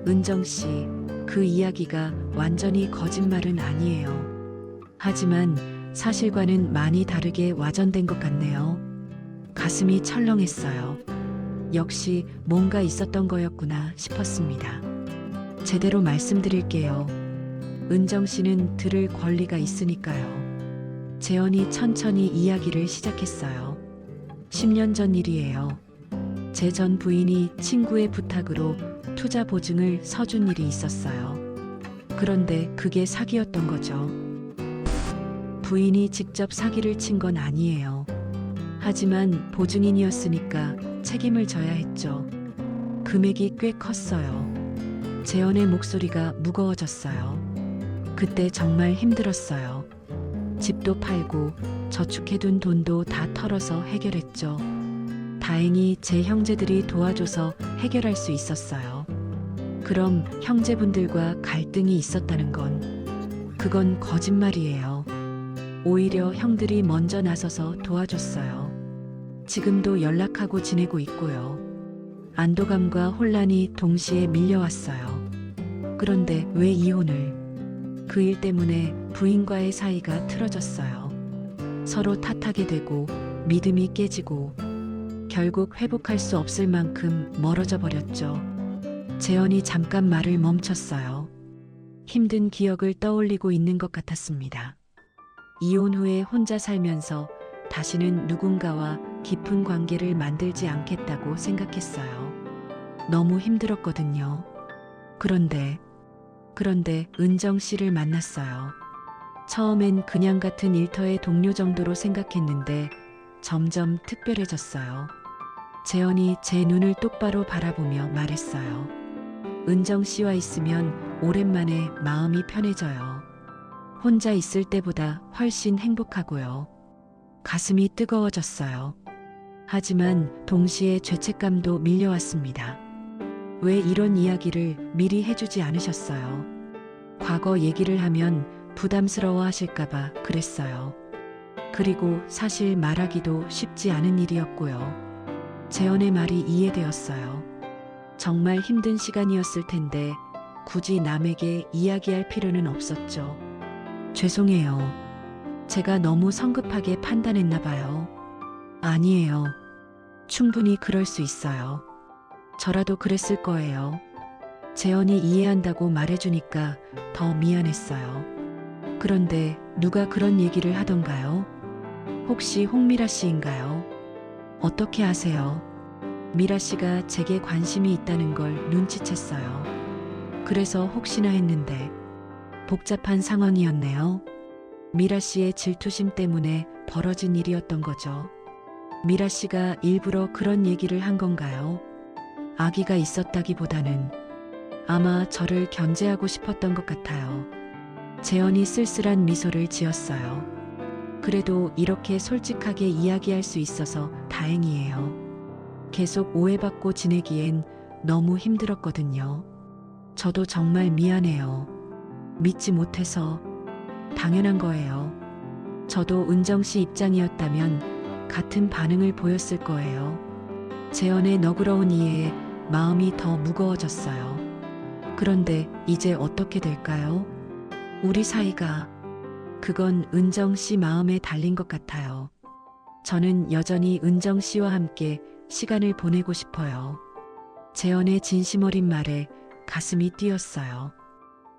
은정 씨, 그 이야기가 완전히 거짓말은 아니에요. 하지만 사실과는 많이 다르게 와전된 것 같네요. 가슴이 철렁했어요. 역시 뭔가 있었던 거였구나 싶었습니다. 제대로 말씀드릴게요. 은정 씨는 들을 권리가 있으니까요. 재현이 천천히 이야기를 시작했어요. 10년 전 일이에요. 제 전 부인이 친구의 부탁으로 투자 보증을 서준 일이 있었어요. 그런데 그게 사기였던 거죠. 부인이 직접 사기를 친 건 아니에요. 하지만 보증인이었으니까 책임을 져야 했죠. 금액이 꽤 컸어요. 재현의 목소리가 무거워졌어요. 그때 정말 힘들었어요. 집도 팔고 저축해둔 돈도 다 털어서 해결했죠. 다행히 제 형제들이 도와줘서 해결할 수 있었어요. 그럼 형제분들과 갈등이 있었다는 건 그건 거짓말이에요. 오히려 형들이 먼저 나서서 도와줬어요. 지금도 연락하고 지내고 있고요. 안도감과 혼란이 동시에 밀려왔어요. 그런데 왜 이혼을? 그 일 때문에 부인과의 사이가 틀어졌어요. 서로 탓하게 되고 믿음이 깨지고 결국 회복할 수 없을 만큼 멀어져 버렸죠. 재현이 잠깐 말을 멈췄어요. 힘든 기억을 떠올리고 있는 것 같았습니다. 이혼 후에 혼자 살면서 다시는 누군가와 깊은 관계를 만들지 않겠다고 생각했어요. 너무 힘들었거든요. 그런데 은정 씨를 만났어요. 처음엔 그냥 같은 일터의 동료 정도로 생각했는데 점점 특별해졌어요. 재현이 제 눈을 똑바로 바라보며 말했어요. 은정 씨와 있으면 오랜만에 마음이 편해져요. 혼자 있을 때보다 훨씬 행복하고요. 가슴이 뜨거워졌어요. 하지만 동시에 죄책감도 밀려왔습니다. 왜 이런 이야기를 미리 해주지 않으셨어요? 과거 얘기를 하면 부담스러워 하실까봐 그랬어요. 그리고 사실 말하기도 쉽지 않은 일이었고요. 재현의 말이 이해되었어요. 정말 힘든 시간이었을 텐데 굳이 남에게 이야기할 필요는 없었죠. 죄송해요. 제가 너무 성급하게 판단했나 봐요. 아니에요. 충분히 그럴 수 있어요. 저라도 그랬을 거예요. 재현이 이해한다고 말해주니까 더 미안했어요. 그런데 누가 그런 얘기를 하던가요? 혹시 홍미라 씨인가요? 어떻게 아세요? 미라 씨가 제게 관심이 있다는 걸 눈치챘어요. 그래서 혹시나 했는데 복잡한 상황이었네요. 미라 씨의 질투심 때문에 벌어진 일이었던 거죠. 미라 씨가 일부러 그런 얘기를 한 건가요? 아기가 있었다기보다는 아마 저를 견제하고 싶었던 것 같아요. 재현이 쓸쓸한 미소를 지었어요. 그래도 이렇게 솔직하게 이야기할 수 있어서 다행이에요. 계속 오해받고 지내기엔 너무 힘들었거든요. 저도 정말 미안해요. 믿지 못해서. 당연한 거예요. 저도 은정 씨 입장이었다면 같은 반응을 보였을 거예요. 재현의 너그러운 이해에 마음이 더 무거워졌어요. 그런데 이제 어떻게 될까요? 우리 사이가, 그건 은정 씨 마음에 달린 것 같아요. 저는 여전히 은정 씨와 함께 시간을 보내고 싶어요. 재현의 진심 어린 말에 가슴이 뛰었어요.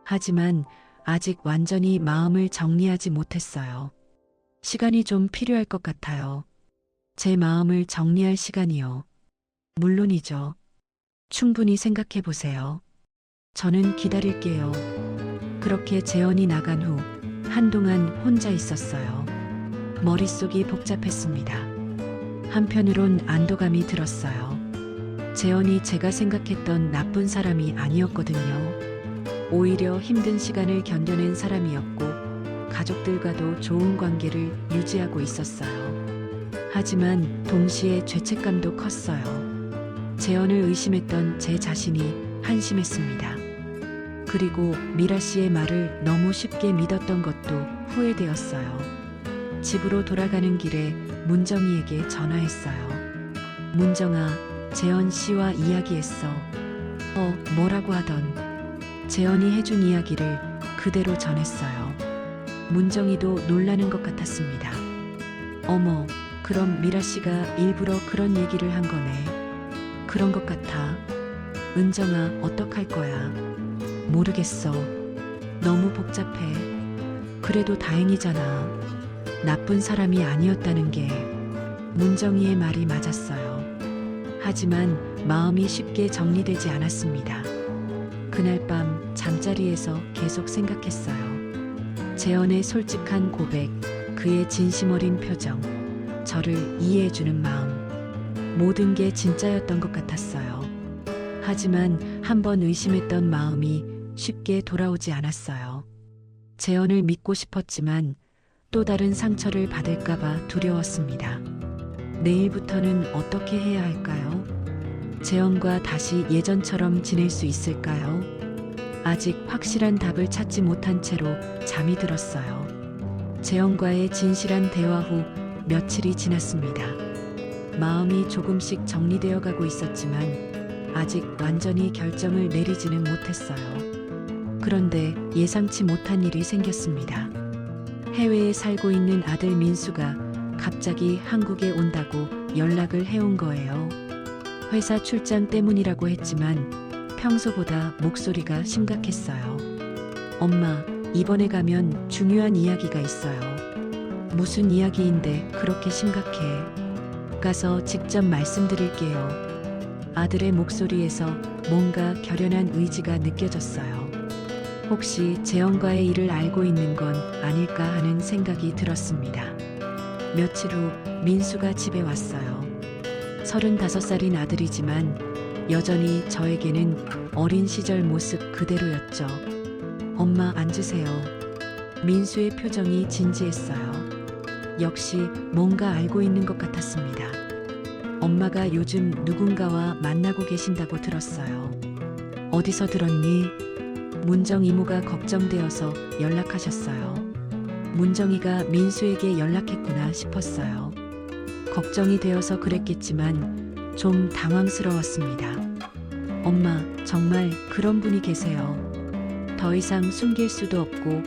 하지만 아직 완전히 마음을 정리하지 못했어요. 시간이 좀 필요할 것 같아요. 제 마음을 정리할 시간이요. 물론이죠. 충분히 생각해 보세요. 저는 기다릴게요. 그렇게 재현이 나간 후 한동안 혼자 있었어요. 머릿속이 복잡했습니다. 한편으론 안도감이 들었어요. 재현이 제가 생각했던 나쁜 사람이 아니었거든요. 오히려 힘든 시간을 견뎌낸 사람이었고 가족들과도 좋은 관계를 유지하고 있었어요. 하지만 동시에 죄책감도 컸어요. 재현을 의심했던 제 자신이 한심했습니다. 그리고 미라 씨의 말을 너무 쉽게 믿었던 것도 후회되었어요. 집으로 돌아가는 길에 문정이에게 전화했어요. 문정아, 재현 씨와 이야기했어. 뭐라고 하던. 재현이 해준 이야기를 그대로 전했어요. 문정이도 놀라는 것 같았습니다. 어머, 그럼 미라 씨가 일부러 그런 얘기를 한 거네. 그런 것 같아. 은정아, 어떡할 거야? 모르겠어. 너무 복잡해. 그래도 다행이잖아. 나쁜 사람이 아니었다는 게. 문정이의 말이 맞았어요. 하지만 마음이 쉽게 정리되지 않았습니다. 그날 밤 잠자리에서 계속 생각했어요. 재현의 솔직한 고백, 그의 진심 어린 표정, 저를 이해해주는 마음. 모든 게 진짜였던 것 같았어요. 하지만 한번 의심했던 마음이 쉽게 돌아오지 않았어요. 재현을 믿고 싶었지만 또 다른 상처를 받을까봐 두려웠습니다. 내일부터는 어떻게 해야 할까요? 재현과 다시 예전처럼 지낼 수 있을까요? 아직 확실한 답을 찾지 못한 채로 잠이 들었어요. 재현과의 진실한 대화 후 며칠이 지났습니다. 마음이 조금씩 정리되어 가고 있었지만 아직 완전히 결정을 내리지는 못했어요. 그런데 예상치 못한 일이 생겼습니다. 해외에 살고 있는 아들 민수가 갑자기 한국에 온다고 연락을 해온 거예요. 회사 출장 때문이라고 했지만 평소보다 목소리가 심각했어요. 엄마, 이번에 가면 중요한 이야기가 있어요. 무슨 이야기인데 그렇게 심각해? 가서 직접 말씀드릴게요. 아들의 목소리에서 뭔가 결연한 의지가 느껴졌어요. 혹시 재원과의 일을 알고 있는 건 아닐까 하는 생각이 들었습니다. 며칠 후 민수가 집에 왔어요. 35살인 아들이지만 여전히 저에게는 어린 시절 모습 그대로였죠. 엄마 앉으세요. 민수의 표정이 진지했어요. 역시 뭔가 알고 있는 것 같았습니다. 엄마가 요즘 누군가와 만나고 계신다고 들었어요. 어디서 들었니? 문정 이모가 걱정되어서 연락하셨어요. 문정이가 민수에게 연락했구나 싶었어요. 걱정이 되어서 그랬겠지만 좀 당황스러웠습니다. 엄마, 정말 그런 분이 계세요. 더 이상 숨길 수도 없고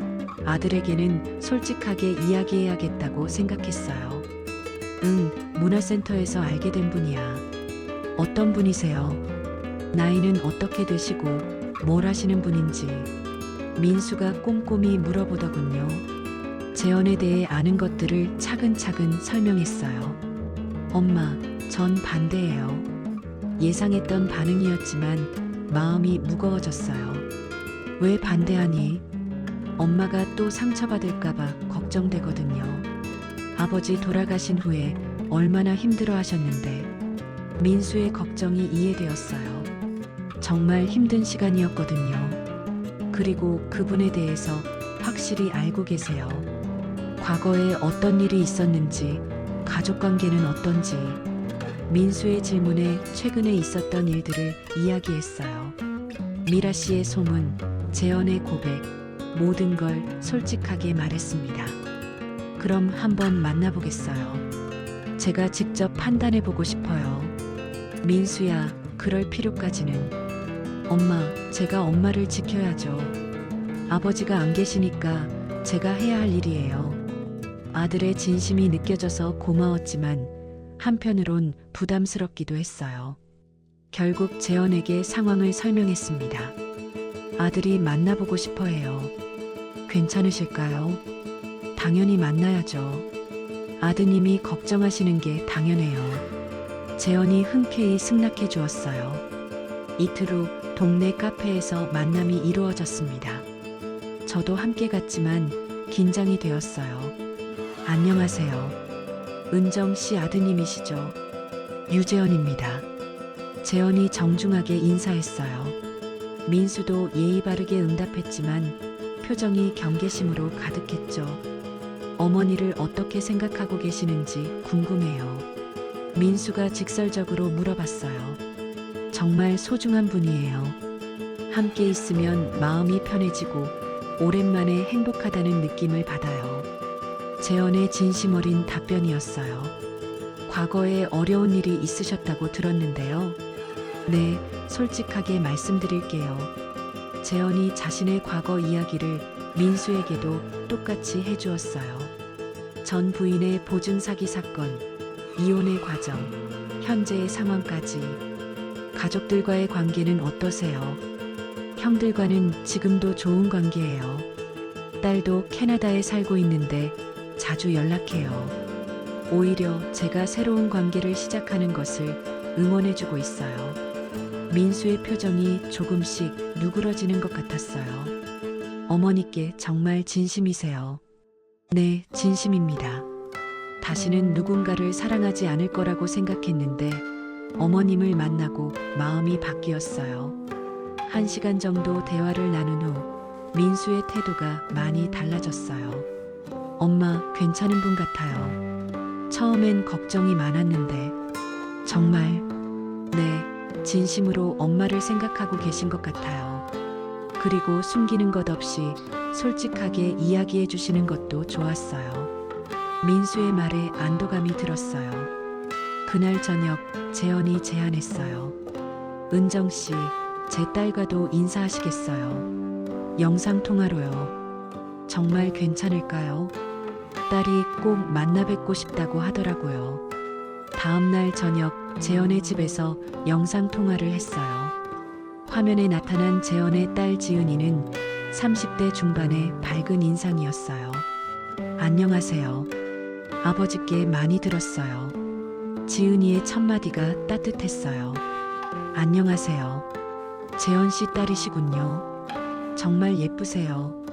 아들에게는 솔직하게 이야기해야겠다고 생각했어요. 응, 문화센터에서 알게 된 분이야. 어떤 분이세요? 나이는 어떻게 되시고 뭘 하시는 분인지 민수가 꼼꼼히 물어보더군요. 재원에 대해 아는 것들을 차근차근 설명했어요. 엄마, 전 반대예요. 예상했던 반응이었지만 마음이 무거워졌어요. 왜 반대하니? 엄마가 또 상처받을까봐 걱정되거든요. 아버지 돌아가신 후에 얼마나 힘들어 하셨는데 민수의 걱정이 이해되었어요. 정말 힘든 시간이었거든요. 그리고 그분에 대해서 확실히 알고 계세요. 과거에 어떤 일이 있었는지, 가족 관계는 어떤지, 민수의 질문에 최근에 있었던 일들을 이야기했어요. 미라 씨의 소문, 재현의 고백, 모든 걸 솔직하게 말했습니다. 그럼 한번 만나보겠어요. 제가 직접 판단해보고 싶어요. 민수야, 그럴 필요까지는. 엄마, 제가 엄마를 지켜야죠. 아버지가 안 계시니까 제가 해야 할 일이에요. 아들의 진심이 느껴져서 고마웠지만 한편으론 부담스럽기도 했어요. 결국 재현에게 상황을 설명했습니다. 아들이 만나보고 싶어 해요. 괜찮으실까요? 당연히 만나야죠. 아드님이 걱정하시는 게 당연해요. 재현이 흔쾌히 승낙해 주었어요. 이틀 후 동네 카페에서 만남이 이루어졌습니다. 저도 함께 갔지만 긴장이 되었어요. 안녕하세요. 은정 씨 아드님이시죠? 유재현입니다. 재현이 정중하게 인사했어요. 민수도 예의 바르게 응답했지만 표정이 경계심으로 가득했죠. 어머니를 어떻게 생각하고 계시는지 궁금해요. 민수가 직설적으로 물어봤어요. 정말 소중한 분이에요. 함께 있으면 마음이 편해지고 오랜만에 행복하다는 느낌을 받아요. 재현의 진심 어린 답변이었어요. 과거에 어려운 일이 있으셨다고 들었는데요. 네, 솔직하게 말씀드릴게요. 재현이 자신의 과거 이야기를 민수에게도 똑같이 해주었어요. 전 부인의 보증 사기 사건, 이혼의 과정, 현재의 상황까지. 가족들과의 관계는 어떠세요? 형들과는 지금도 좋은 관계예요. 딸도 캐나다에 살고 있는데 자주 연락해요. 오히려 제가 새로운 관계를 시작하는 것을 응원해주고 있어요. 민수의 표정이 조금씩 누그러지는 것 같았어요. 어머니께 정말 진심이세요. 네, 진심입니다. 다시는 누군가를 사랑하지 않을 거라고 생각했는데 어머님을 만나고 마음이 바뀌었어요. 1시간 정도 대화를 나눈 후 민수의 태도가 많이 달라졌어요. 엄마, 괜찮은 분 같아요. 처음엔 걱정이 많았는데 정말, 네, 진심으로 엄마를 생각하고 계신 것 같아요. 그리고 숨기는 것 없이 솔직하게 이야기해 주시는 것도 좋았어요. 민수의 말에 안도감이 들었어요. 그날 저녁 재현이 제안했어요. 은정 씨, 제 딸과도 인사하시겠어요? 영상통화로요. 정말 괜찮을까요? 딸이 꼭 만나 뵙고 싶다고 하더라고요. 다음날 저녁 재현의 집에서 영상통화를 했어요. 화면에 나타난 재현의 딸 지은이는 30대 중반의 밝은 인상이었어요. 안녕하세요. 아버지께 많이 들었어요. 지은이의 첫마디가 따뜻했어요. 안녕하세요. 재원 씨 딸이시군요. 정말 예쁘세요.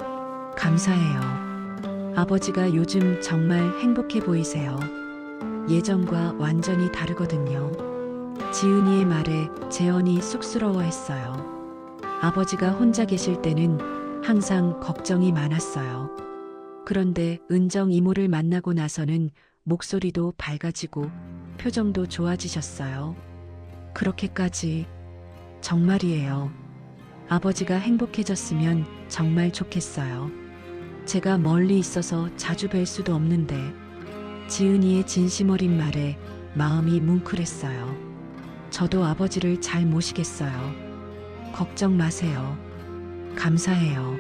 감사해요. 아버지가 요즘 정말 행복해 보이세요. 예전과 완전히 다르거든요. 지은이의 말에 재원이 쑥스러워했어요. 아버지가 혼자 계실 때는 항상 걱정이 많았어요. 그런데 은정 이모를 만나고 나서는 목소리도 밝아지고 표정도 좋아지셨어요. 그렇게까지 정말이에요. 아버지가 행복해졌으면 정말 좋겠어요. 제가 멀리 있어서 자주 뵐 수도 없는데 지은이의 진심 어린 말에 마음이 뭉클했어요. 저도 아버지를 잘 모시겠어요. 걱정 마세요. 감사해요.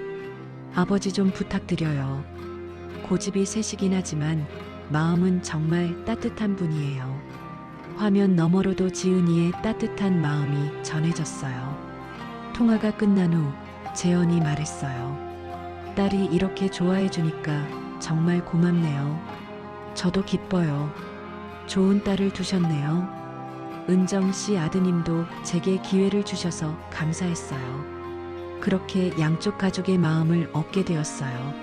아버지 좀 부탁드려요. 고집이 세시긴 하지만 마음은 정말 따뜻한 분이에요. 화면 너머로도 지은이의 따뜻한 마음이 전해졌어요. 통화가 끝난 후 재원이 말했어요. 딸이 이렇게 좋아해 주니까 정말 고맙네요. 저도 기뻐요. 좋은 딸을 두셨네요. 은정 씨 아드님도 제게 기회를 주셔서 감사했어요. 그렇게 양쪽 가족의 마음을 얻게 되었어요.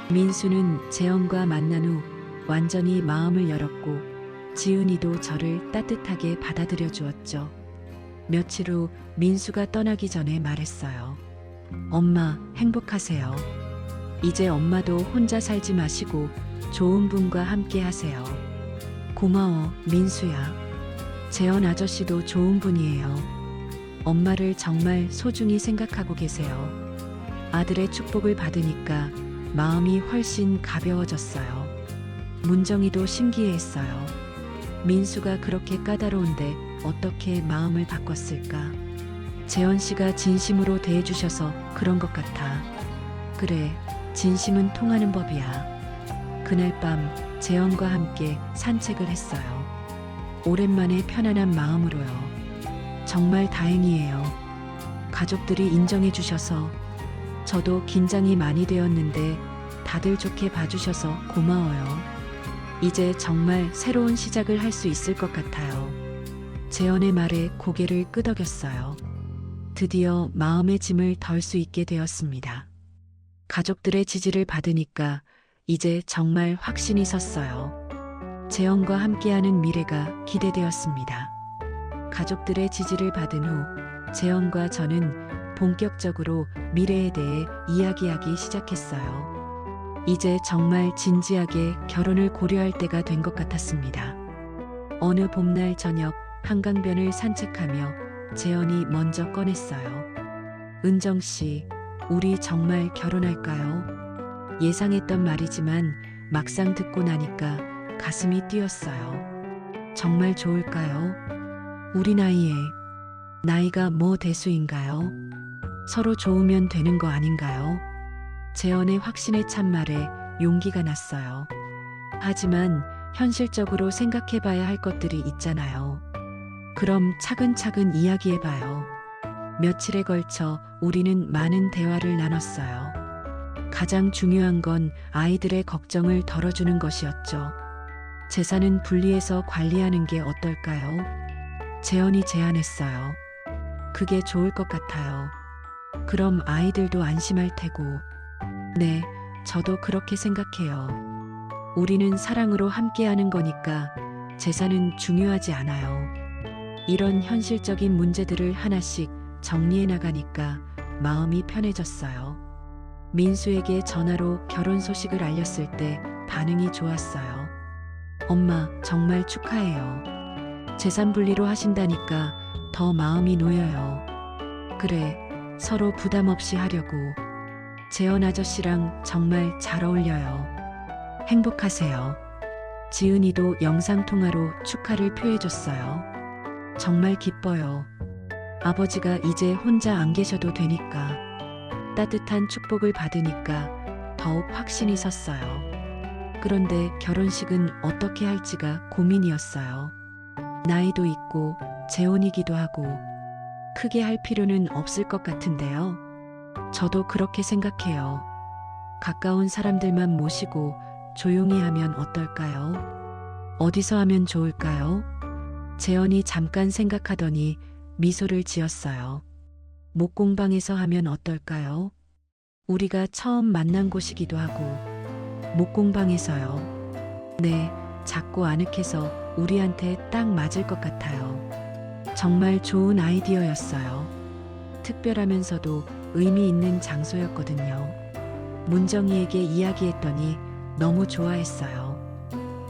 민수는 재원과 만난 후 완전히 마음을 열었고 지은이도 저를 따뜻하게 받아들여 주었죠. 며칠 후 민수가 떠나기 전에 말했어요. 엄마, 행복하세요. 이제 엄마도 혼자 살지 마시고 좋은 분과 함께 하세요. 고마워, 민수야. 재원 아저씨도 좋은 분이에요. 엄마를 정말 소중히 생각하고 계세요. 아들의 축복을 받으니까 마음이 훨씬 가벼워졌어요. 문정이도 신기해했어요. 민수가 그렇게 까다로운데 어떻게 마음을 바꿨을까? 재원 씨가 진심으로 대해주셔서 그런 것 같아. 그래, 진심은 통하는 법이야. 그날 밤 재원과 함께 산책을 했어요. 오랜만에 편안한 마음으로요. 정말 다행이에요. 가족들이 인정해 주셔서 저도 긴장이 많이 되었는데 다들 좋게 봐주셔서 고마워요. 이제 정말 새로운 시작을 할 수 있을 것 같아요. 재원의 말에 고개를 끄덕였어요. 드디어 마음의 짐을 덜 수 있게 되었습니다. 가족들의 지지를 받으니까 이제 정말 확신이 섰어요. 재원과 함께하는 미래가 기대되었습니다. 가족들의 지지를 받은 후 재원과 저는 본격적으로 미래에 대해 이야기하기 시작했어요. 이제 정말 진지하게 결혼을 고려할 때가 된 것 같았습니다. 어느 봄날 저녁 한강변을 산책하며 재원이 먼저 꺼냈어요. 은정 씨, 우리 정말 결혼할까요? 예상했던 말이지만 막상 듣고 나니까 가슴이 뛰었어요. 정말 좋을까요? 우리 나이에 나이가 뭐 대수인가요? 서로 좋으면 되는 거 아닌가요? 재원의 확신에 찬 말에 용기가 났어요. 하지만 현실적으로 생각해 봐야 할 것들이 있잖아요. 그럼 차근차근 이야기해 봐요. 며칠에 걸쳐 우리는 많은 대화를 나눴어요. 가장 중요한 건 아이들의 걱정을 덜어주는 것이었죠. 재산은 분리해서 관리하는 게 어떨까요? 재원이 제안했어요. 그게 좋을 것 같아요. 그럼 아이들도 안심할 테고. 네, 저도 그렇게 생각해요. 우리는 사랑으로 함께하는 거니까 재산은 중요하지 않아요. 이런 현실적인 문제들을 하나씩 정리해 나가니까 마음이 편해졌어요. 민수에게 전화로 결혼 소식을 알렸을 때 반응이 좋았어요. 엄마, 정말 축하해요. 재산 분리로 하신다니까 더 마음이 놓여요. 그래, 서로 부담 없이 하려고. 재원 아저씨랑 정말 잘 어울려요. 행복하세요. 지은이도 영상통화로 축하를 표해줬어요. 정말 기뻐요. 아버지가 이제 혼자 안 계셔도 되니까. 따뜻한 축복을 받으니까 더욱 확신이 섰어요. 그런데 결혼식은 어떻게 할지가 고민이었어요. 나이도 있고 재혼이기도 하고 크게 할 필요는 없을 것 같은데요. 저도 그렇게 생각해요. 가까운 사람들만 모시고 조용히 하면 어떨까요? 어디서 하면 좋을까요? 재현이 잠깐 생각하더니 미소를 지었어요. 목공방에서 하면 어떨까요? 우리가 처음 만난 곳이기도 하고. 목공방에서요. 네, 작고 아늑해서 우리한테 딱 맞을 것 같아요. 정말 좋은 아이디어였어요. 특별하면서도 의미 있는 장소였거든요. 문정이에게 이야기했더니 너무 좋아했어요.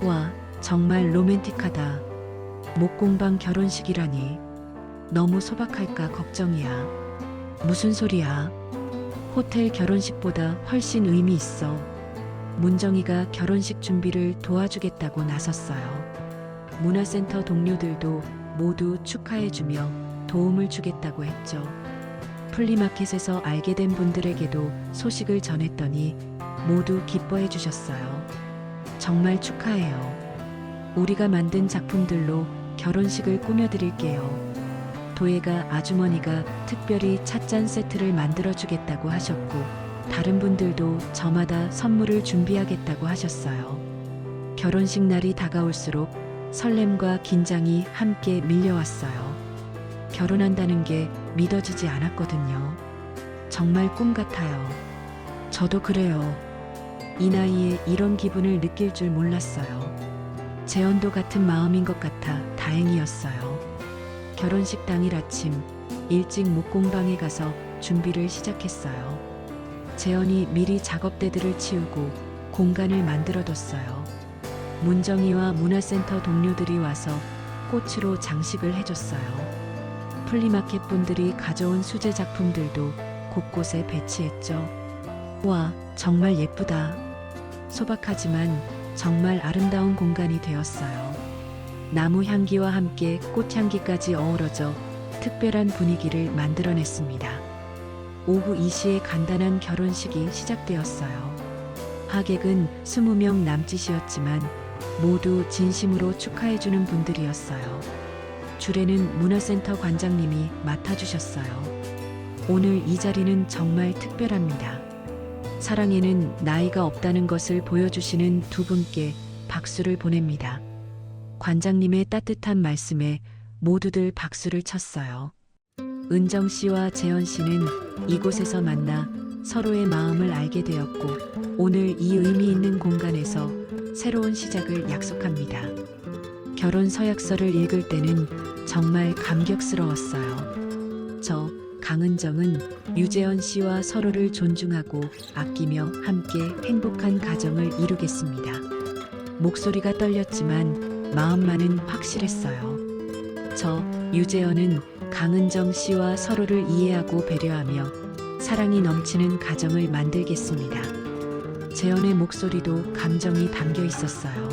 와, 정말 로맨틱하다. 목공방 결혼식이라니. 너무 소박할까 걱정이야. 무슨 소리야? 호텔 결혼식보다 훨씬 의미 있어. 문정이가 결혼식 준비를 도와주겠다고 나섰어요. 문화센터 동료들도 모두 축하해주며 도움을 주겠다고 했죠. 플리마켓에서 알게 된 분들에게도 소식을 전했더니 모두 기뻐해 주셨어요. 정말 축하해요. 우리가 만든 작품들로 결혼식을 꾸며드릴게요. 도예가 아주머니가 특별히 찻잔 세트를 만들어주겠다고 하셨고, 다른 분들도 저마다 선물을 준비하겠다고 하셨어요. 결혼식 날이 다가올수록 설렘과 긴장이 함께 밀려왔어요. 결혼한다는 게 믿어지지 않았거든요. 정말 꿈 같아요. 저도 그래요. 이 나이에 이런 기분을 느낄 줄 몰랐어요. 재현도 같은 마음인 것 같아 다행이었어요. 결혼식 당일 아침 일찍 목공방에 가서 준비를 시작했어요. 재현이 미리 작업대들을 치우고 공간을 만들어뒀어요. 문정이와 문화센터 동료들이 와서 꽃으로 장식을 해줬어요. 플리마켓 분들이 가져온 수제 작품들도 곳곳에 배치했죠. 와, 정말 예쁘다. 소박하지만 정말 아름다운 공간이 되었어요. 나무 향기와 함께 꽃향기까지 어우러져 특별한 분위기를 만들어냈습니다. 오후 2시에 간단한 결혼식이 시작되었어요. 하객은 20명 남짓이었지만 모두 진심으로 축하해주는 분들이었어요. 주례는 문화센터 관장님이 맡아주셨어요. 오늘 이 자리는 정말 특별합니다. 사랑에는 나이가 없다는 것을 보여주시는 두 분께 박수를 보냅니다. 관장님의 따뜻한 말씀에 모두들 박수를 쳤어요. 은정 씨와 재현 씨는 이곳에서 만나 서로의 마음을 알게 되었고, 오늘 이 의미 있는 공간에서 새로운 시작을 약속합니다. 결혼 서약서를 읽을 때는 정말 감격스러웠어요. 저 강은정은 유재현 씨와 서로를 존중하고 아끼며 함께 행복한 가정을 이루겠습니다. 목소리가 떨렸지만 마음만은 확실했어요. 저 유재현은 강은정 씨와 서로를 이해하고 배려하며 사랑이 넘치는 가정을 만들겠습니다. 재현의 목소리도 감정이 담겨 있었어요.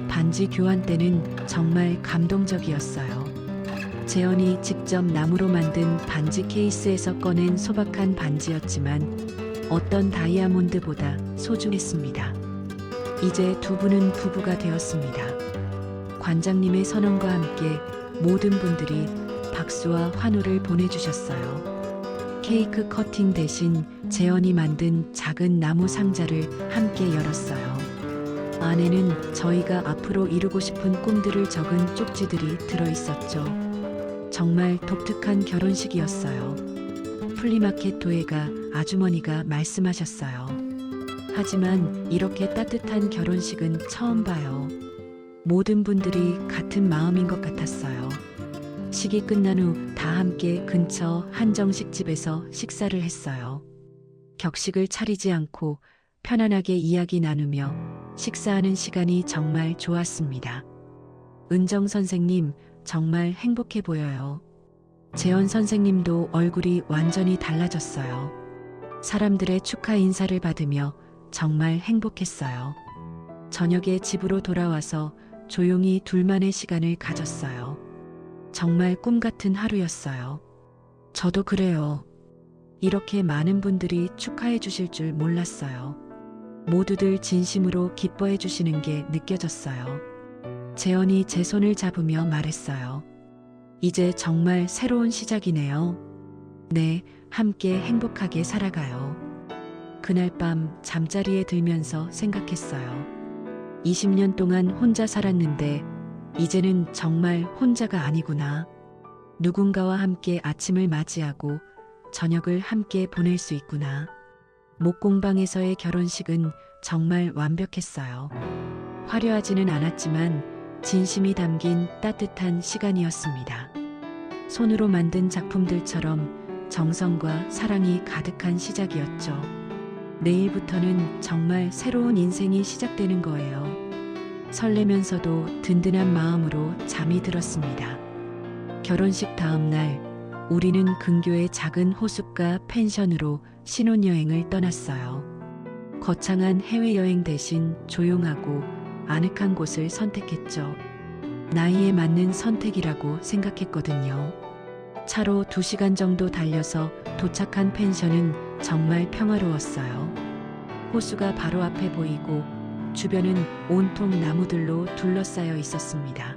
반지 교환 때는 정말 감동적이었어요. 재현이 직접 나무로 만든 반지 케이스에서 꺼낸 소박한 반지였지만 어떤 다이아몬드보다 소중했습니다. 이제 두 분은 부부가 되었습니다. 관장님의 선언과 함께 모든 분들이 박수와 환호를 보내주셨어요. 케이크 커팅 대신 재현이 만든 작은 나무 상자를 함께 열었어요. 안에는 저희가 앞으로 이루고 싶은 꿈들을 적은 쪽지들이 들어있었죠. 정말 독특한 결혼식이었어요. 플리마켓 도예가 아주머니가 말씀하셨어요. 하지만 이렇게 따뜻한 결혼식은 처음 봐요. 모든 분들이 같은 마음인 것 같았어요. 식이 끝난 후 다 함께 근처 한정식 집에서 식사를 했어요. 격식을 차리지 않고 편안하게 이야기 나누며 식사하는 시간이 정말 좋았습니다. 은정 선생님, 정말 행복해 보여요. 재현 선생님도 얼굴이 완전히 달라졌어요. 사람들의 축하 인사를 받으며 정말 행복했어요. 저녁에 집으로 돌아와서 조용히 둘만의 시간을 가졌어요. 정말 꿈 같은 하루였어요. 저도 그래요. 이렇게 많은 분들이 축하해 주실 줄 몰랐어요. 모두들 진심으로 기뻐해 주시는 게 느껴졌어요. 재현이 제 손을 잡으며 말했어요. 이제 정말 새로운 시작이네요. 네, 함께 행복하게 살아가요. 그날 밤 잠자리에 들면서 생각했어요. 20년 동안 혼자 살았는데 이제는 정말 혼자가 아니구나. 누군가와 함께 아침을 맞이하고 저녁을 함께 보낼 수 있구나. 목공방에서의 결혼식은 정말 완벽했어요. 화려하지는 않았지만 진심이 담긴 따뜻한 시간이었습니다. 손으로 만든 작품들처럼 정성과 사랑이 가득한 시작이었죠. 내일부터는 정말 새로운 인생이 시작되는 거예요. 설레면서도 든든한 마음으로 잠이 들었습니다. 결혼식 다음 날 우리는 근교의 작은 호숫가 펜션으로 신혼여행을 떠났어요. 거창한 해외여행 대신 조용하고 아늑한 곳을 선택했죠. 나이에 맞는 선택이라고 생각했거든요. 차로 2시간 정도 달려서 도착한 펜션은 정말 평화로웠어요. 호수가 바로 앞에 보이고 주변은 온통 나무들로 둘러싸여 있었습니다.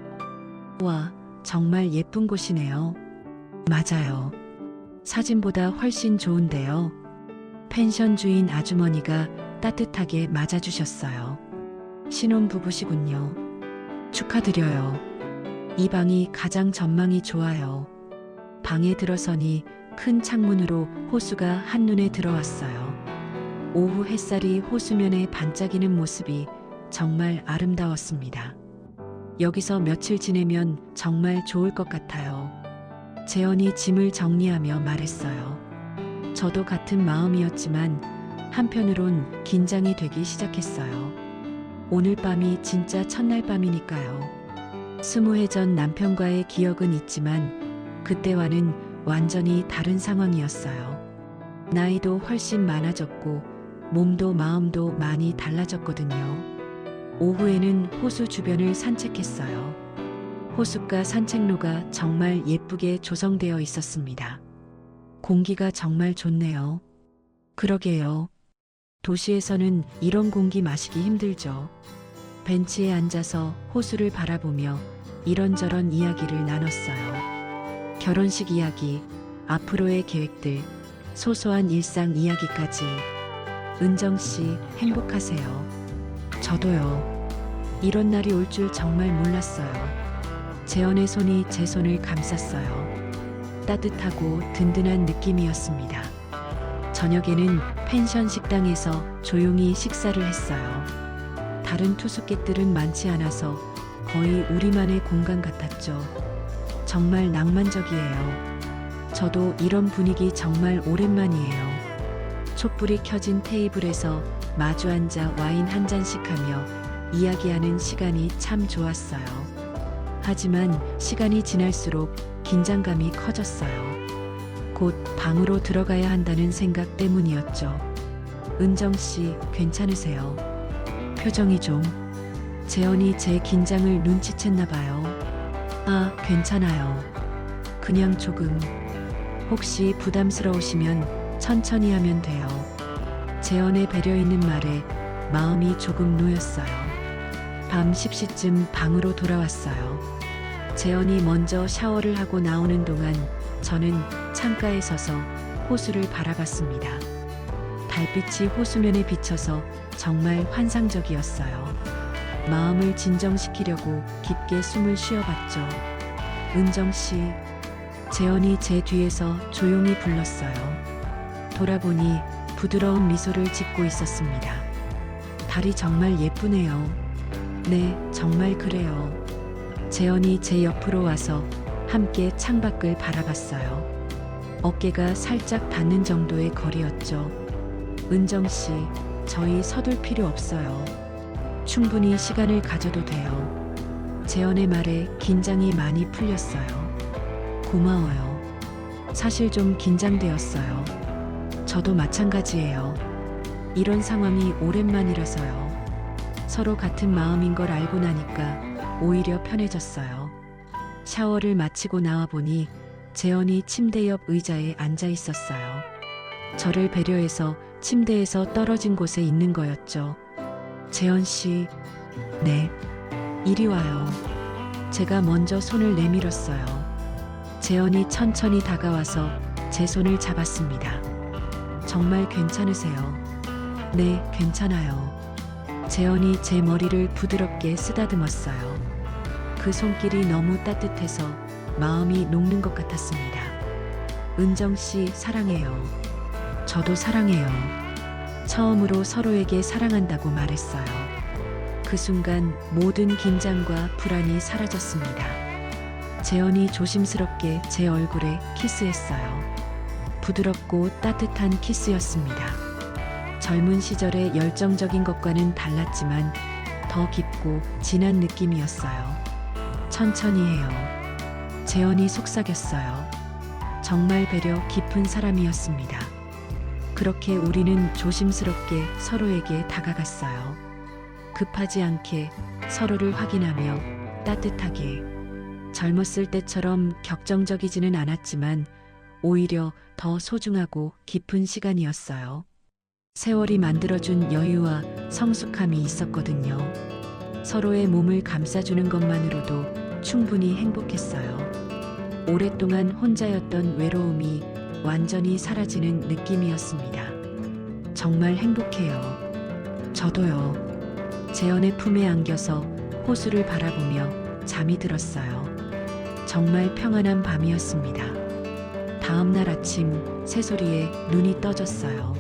와, 정말 예쁜 곳이네요. 맞아요. 사진보다 훨씬 좋은데요. 펜션 주인 아주머니가 따뜻하게 맞아주셨어요. 신혼부부시군요. 축하드려요. 이 방이 가장 전망이 좋아요. 방에 들어서니 큰 창문으로 호수가 한눈에 들어왔어요. 오후 햇살이 호수면에 반짝이는 모습이 정말 아름다웠습니다. 여기서 며칠 지내면 정말 좋을 것 같아요. 재현이 짐을 정리하며 말했어요. 저도 같은 마음이었지만 한편으론 긴장이 되기 시작했어요. 오늘 밤이 진짜 첫날 밤이니까요. 20해 전 남편과의 기억은 있지만 그때와는 완전히 다른 상황이었어요. 나이도 훨씬 많아졌고 몸도 마음도 많이 달라졌거든요. 오후에는 호수 주변을 산책했어요. 호숫가 산책로가 정말 예쁘게 조성되어 있었습니다. 공기가 정말 좋네요. 그러게요. 도시에서는 이런 공기 마시기 힘들죠. 벤치에 앉아서 호수를 바라보며 이런저런 이야기를 나눴어요. 결혼식 이야기, 앞으로의 계획들, 소소한 일상 이야기까지. 은정 씨, 행복하세요. 저도요. 이런 날이 올 줄 정말 몰랐어요. 재현의 손이 제 손을 감쌌어요. 따뜻하고 든든한 느낌이었습니다. 저녁에는 펜션 식당에서 조용히 식사를 했어요. 다른 투숙객들은 많지 않아서 거의 우리만의 공간 같았죠. 정말 낭만적이에요. 저도 이런 분위기 정말 오랜만이에요. 촛불이 켜진 테이블에서 마주 앉아 와인 한 잔씩 하며 이야기하는 시간이 참 좋았어요. 하지만 시간이 지날수록 긴장감이 커졌어요. 곧 방으로 들어가야 한다는 생각 때문이었죠. 은정 씨, 괜찮으세요? 표정이 좀. 재현이 제 긴장을 눈치챘나 봐요. 아, 괜찮아요. 그냥 조금. 혹시 부담스러우시면 천천히 하면 돼요. 재현의 배려 있는 말에 마음이 조금 놓였어요. 밤 10시쯤 방으로 돌아왔어요. 재현이 먼저 샤워를 하고 나오는 동안 저는 창가에 서서 호수를 바라봤습니다. 달빛이 호수면에 비쳐서 정말 환상적이었어요. 마음을 진정시키려고 깊게 숨을 쉬어봤죠. 은정 씨, 재현이 제 뒤에서 조용히 불렀어요. 돌아보니 부드러운 미소를 짓고 있었습니다. 달이 정말 예쁘네요. 네, 정말 그래요. 재현이 제 옆으로 와서 함께 창밖을 바라봤어요. 어깨가 살짝 닿는 정도의 거리였죠. 은정 씨, 저희 서둘 필요 없어요. 충분히 시간을 가져도 돼요. 재현의 말에 긴장이 많이 풀렸어요. 고마워요. 사실 좀 긴장되었어요. 저도 마찬가지예요. 이런 상황이 오랜만이라서요. 서로 같은 마음인 걸 알고 나니까 오히려 편해졌어요. 샤워를 마치고 나와 보니 재현이 침대 옆 의자에 앉아 있었어요. 저를 배려해서 침대에서 떨어진 곳에 있는 거였죠. 재현 씨, 네, 이리 와요. 제가 먼저 손을 내밀었어요. 재현이 천천히 다가와서 제 손을 잡았습니다. 정말 괜찮으세요? 네, 괜찮아요. 재현이 제 머리를 부드럽게 쓰다듬었어요. 그 손길이 너무 따뜻해서 마음이 녹는 것 같았습니다. 은정 씨, 사랑해요. 저도 사랑해요. 처음으로 서로에게 사랑한다고 말했어요. 그 순간 모든 긴장과 불안이 사라졌습니다. 재현이 조심스럽게 제 얼굴에 키스했어요. 부드럽고 따뜻한 키스였습니다. 젊은 시절의 열정적인 것과는 달랐지만 더 깊고 진한 느낌이었어요. 천천히 해요. 재현이 속삭였어요. 정말 배려 깊은 사람이었습니다. 그렇게 우리는 조심스럽게 서로에게 다가갔어요. 급하지 않게 서로를 확인하며 따뜻하게. 젊었을 때처럼 격정적이지는 않았지만 오히려 더 소중하고 깊은 시간이었어요. 세월이 만들어준 여유와 성숙함이 있었거든요. 서로의 몸을 감싸주는 것만으로도 충분히 행복했어요. 오랫동안 혼자였던 외로움이 완전히 사라지는 느낌이었습니다. 정말 행복해요. 저도요. 재현의 품에 안겨서 호수를 바라보며 잠이 들었어요. 정말 평안한 밤이었습니다. 다음 날 아침 새소리에 눈이 떠졌어요.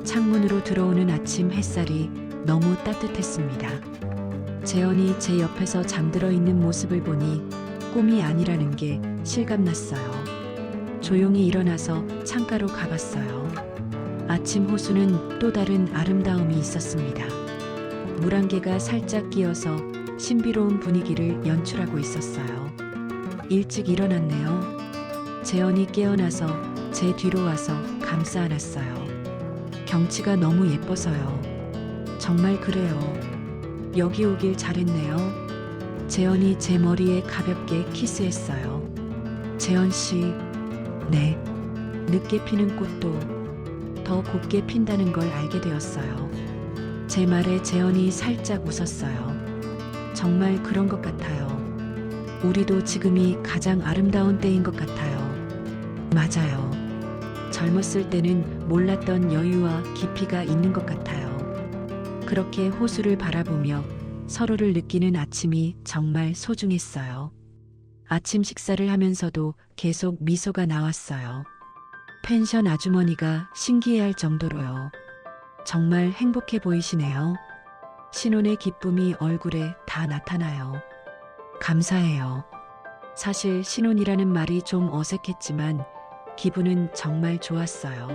창문으로 들어오는 아침 햇살이 너무 따뜻했습니다. 재현이 제 옆에서 잠들어 있는 모습을 보니 꿈이 아니라는 게 실감났어요. 조용히 일어나서 창가로 가봤어요. 아침 호수는 또 다른 아름다움이 있었습니다. 물안개가 살짝 끼어서 신비로운 분위기를 연출하고 있었어요. 일찍 일어났네요. 재현이 깨어나서 제 뒤로 와서 감싸 안았어요. 경치가 너무 예뻐서요. 정말 그래요. 여기 오길 잘했네요. 재현이 제 머리에 가볍게 키스했어요. 재현 씨, 네. 늦게 피는 꽃도 더 곱게 핀다는 걸 알게 되었어요. 제 말에 재현이 살짝 웃었어요. 정말 그런 것 같아요. 우리도 지금이 가장 아름다운 때인 것 같아요. 맞아요. 젊었을 때는 몰랐던 여유와 깊이가 있는 것 같아요. 그렇게 호수를 바라보며 서로를 느끼는 아침이 정말 소중했어요. 아침 식사를 하면서도 계속 미소가 나왔어요. 펜션 아주머니가 신기해할 정도로요. 정말 행복해 보이시네요. 신혼의 기쁨이 얼굴에 다 나타나요. 감사해요. 사실 신혼이라는 말이 좀 어색했지만 기분은 정말 좋았어요.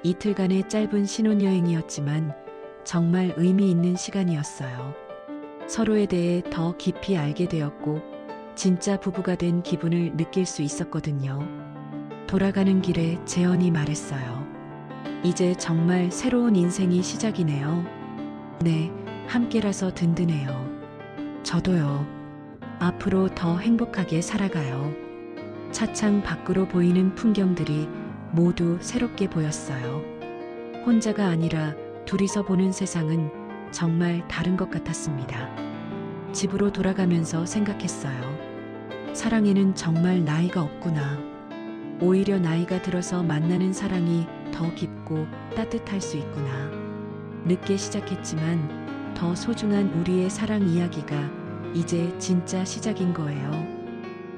이틀간의 짧은 신혼여행이었지만 정말 의미 있는 시간이었어요. 서로에 대해 더 깊이 알게 되었고 진짜 부부가 된 기분을 느낄 수 있었거든요. 돌아가는 길에 재현이 말했어요. 이제 정말 새로운 인생이 시작이네요. 네, 함께라서 든든해요. 저도요. 앞으로 더 행복하게 살아가요. 차창 밖으로 보이는 풍경들이 모두 새롭게 보였어요. 혼자가 아니라 둘이서 보는 세상은 정말 다른 것 같았습니다. 집으로 돌아가면서 생각했어요. 사랑에는 정말 나이가 없구나. 오히려 나이가 들어서 만나는 사랑이 더 깊고 따뜻할 수 있구나. 늦게 시작했지만 더 소중한 우리의 사랑 이야기가 이제 진짜 시작인 거예요.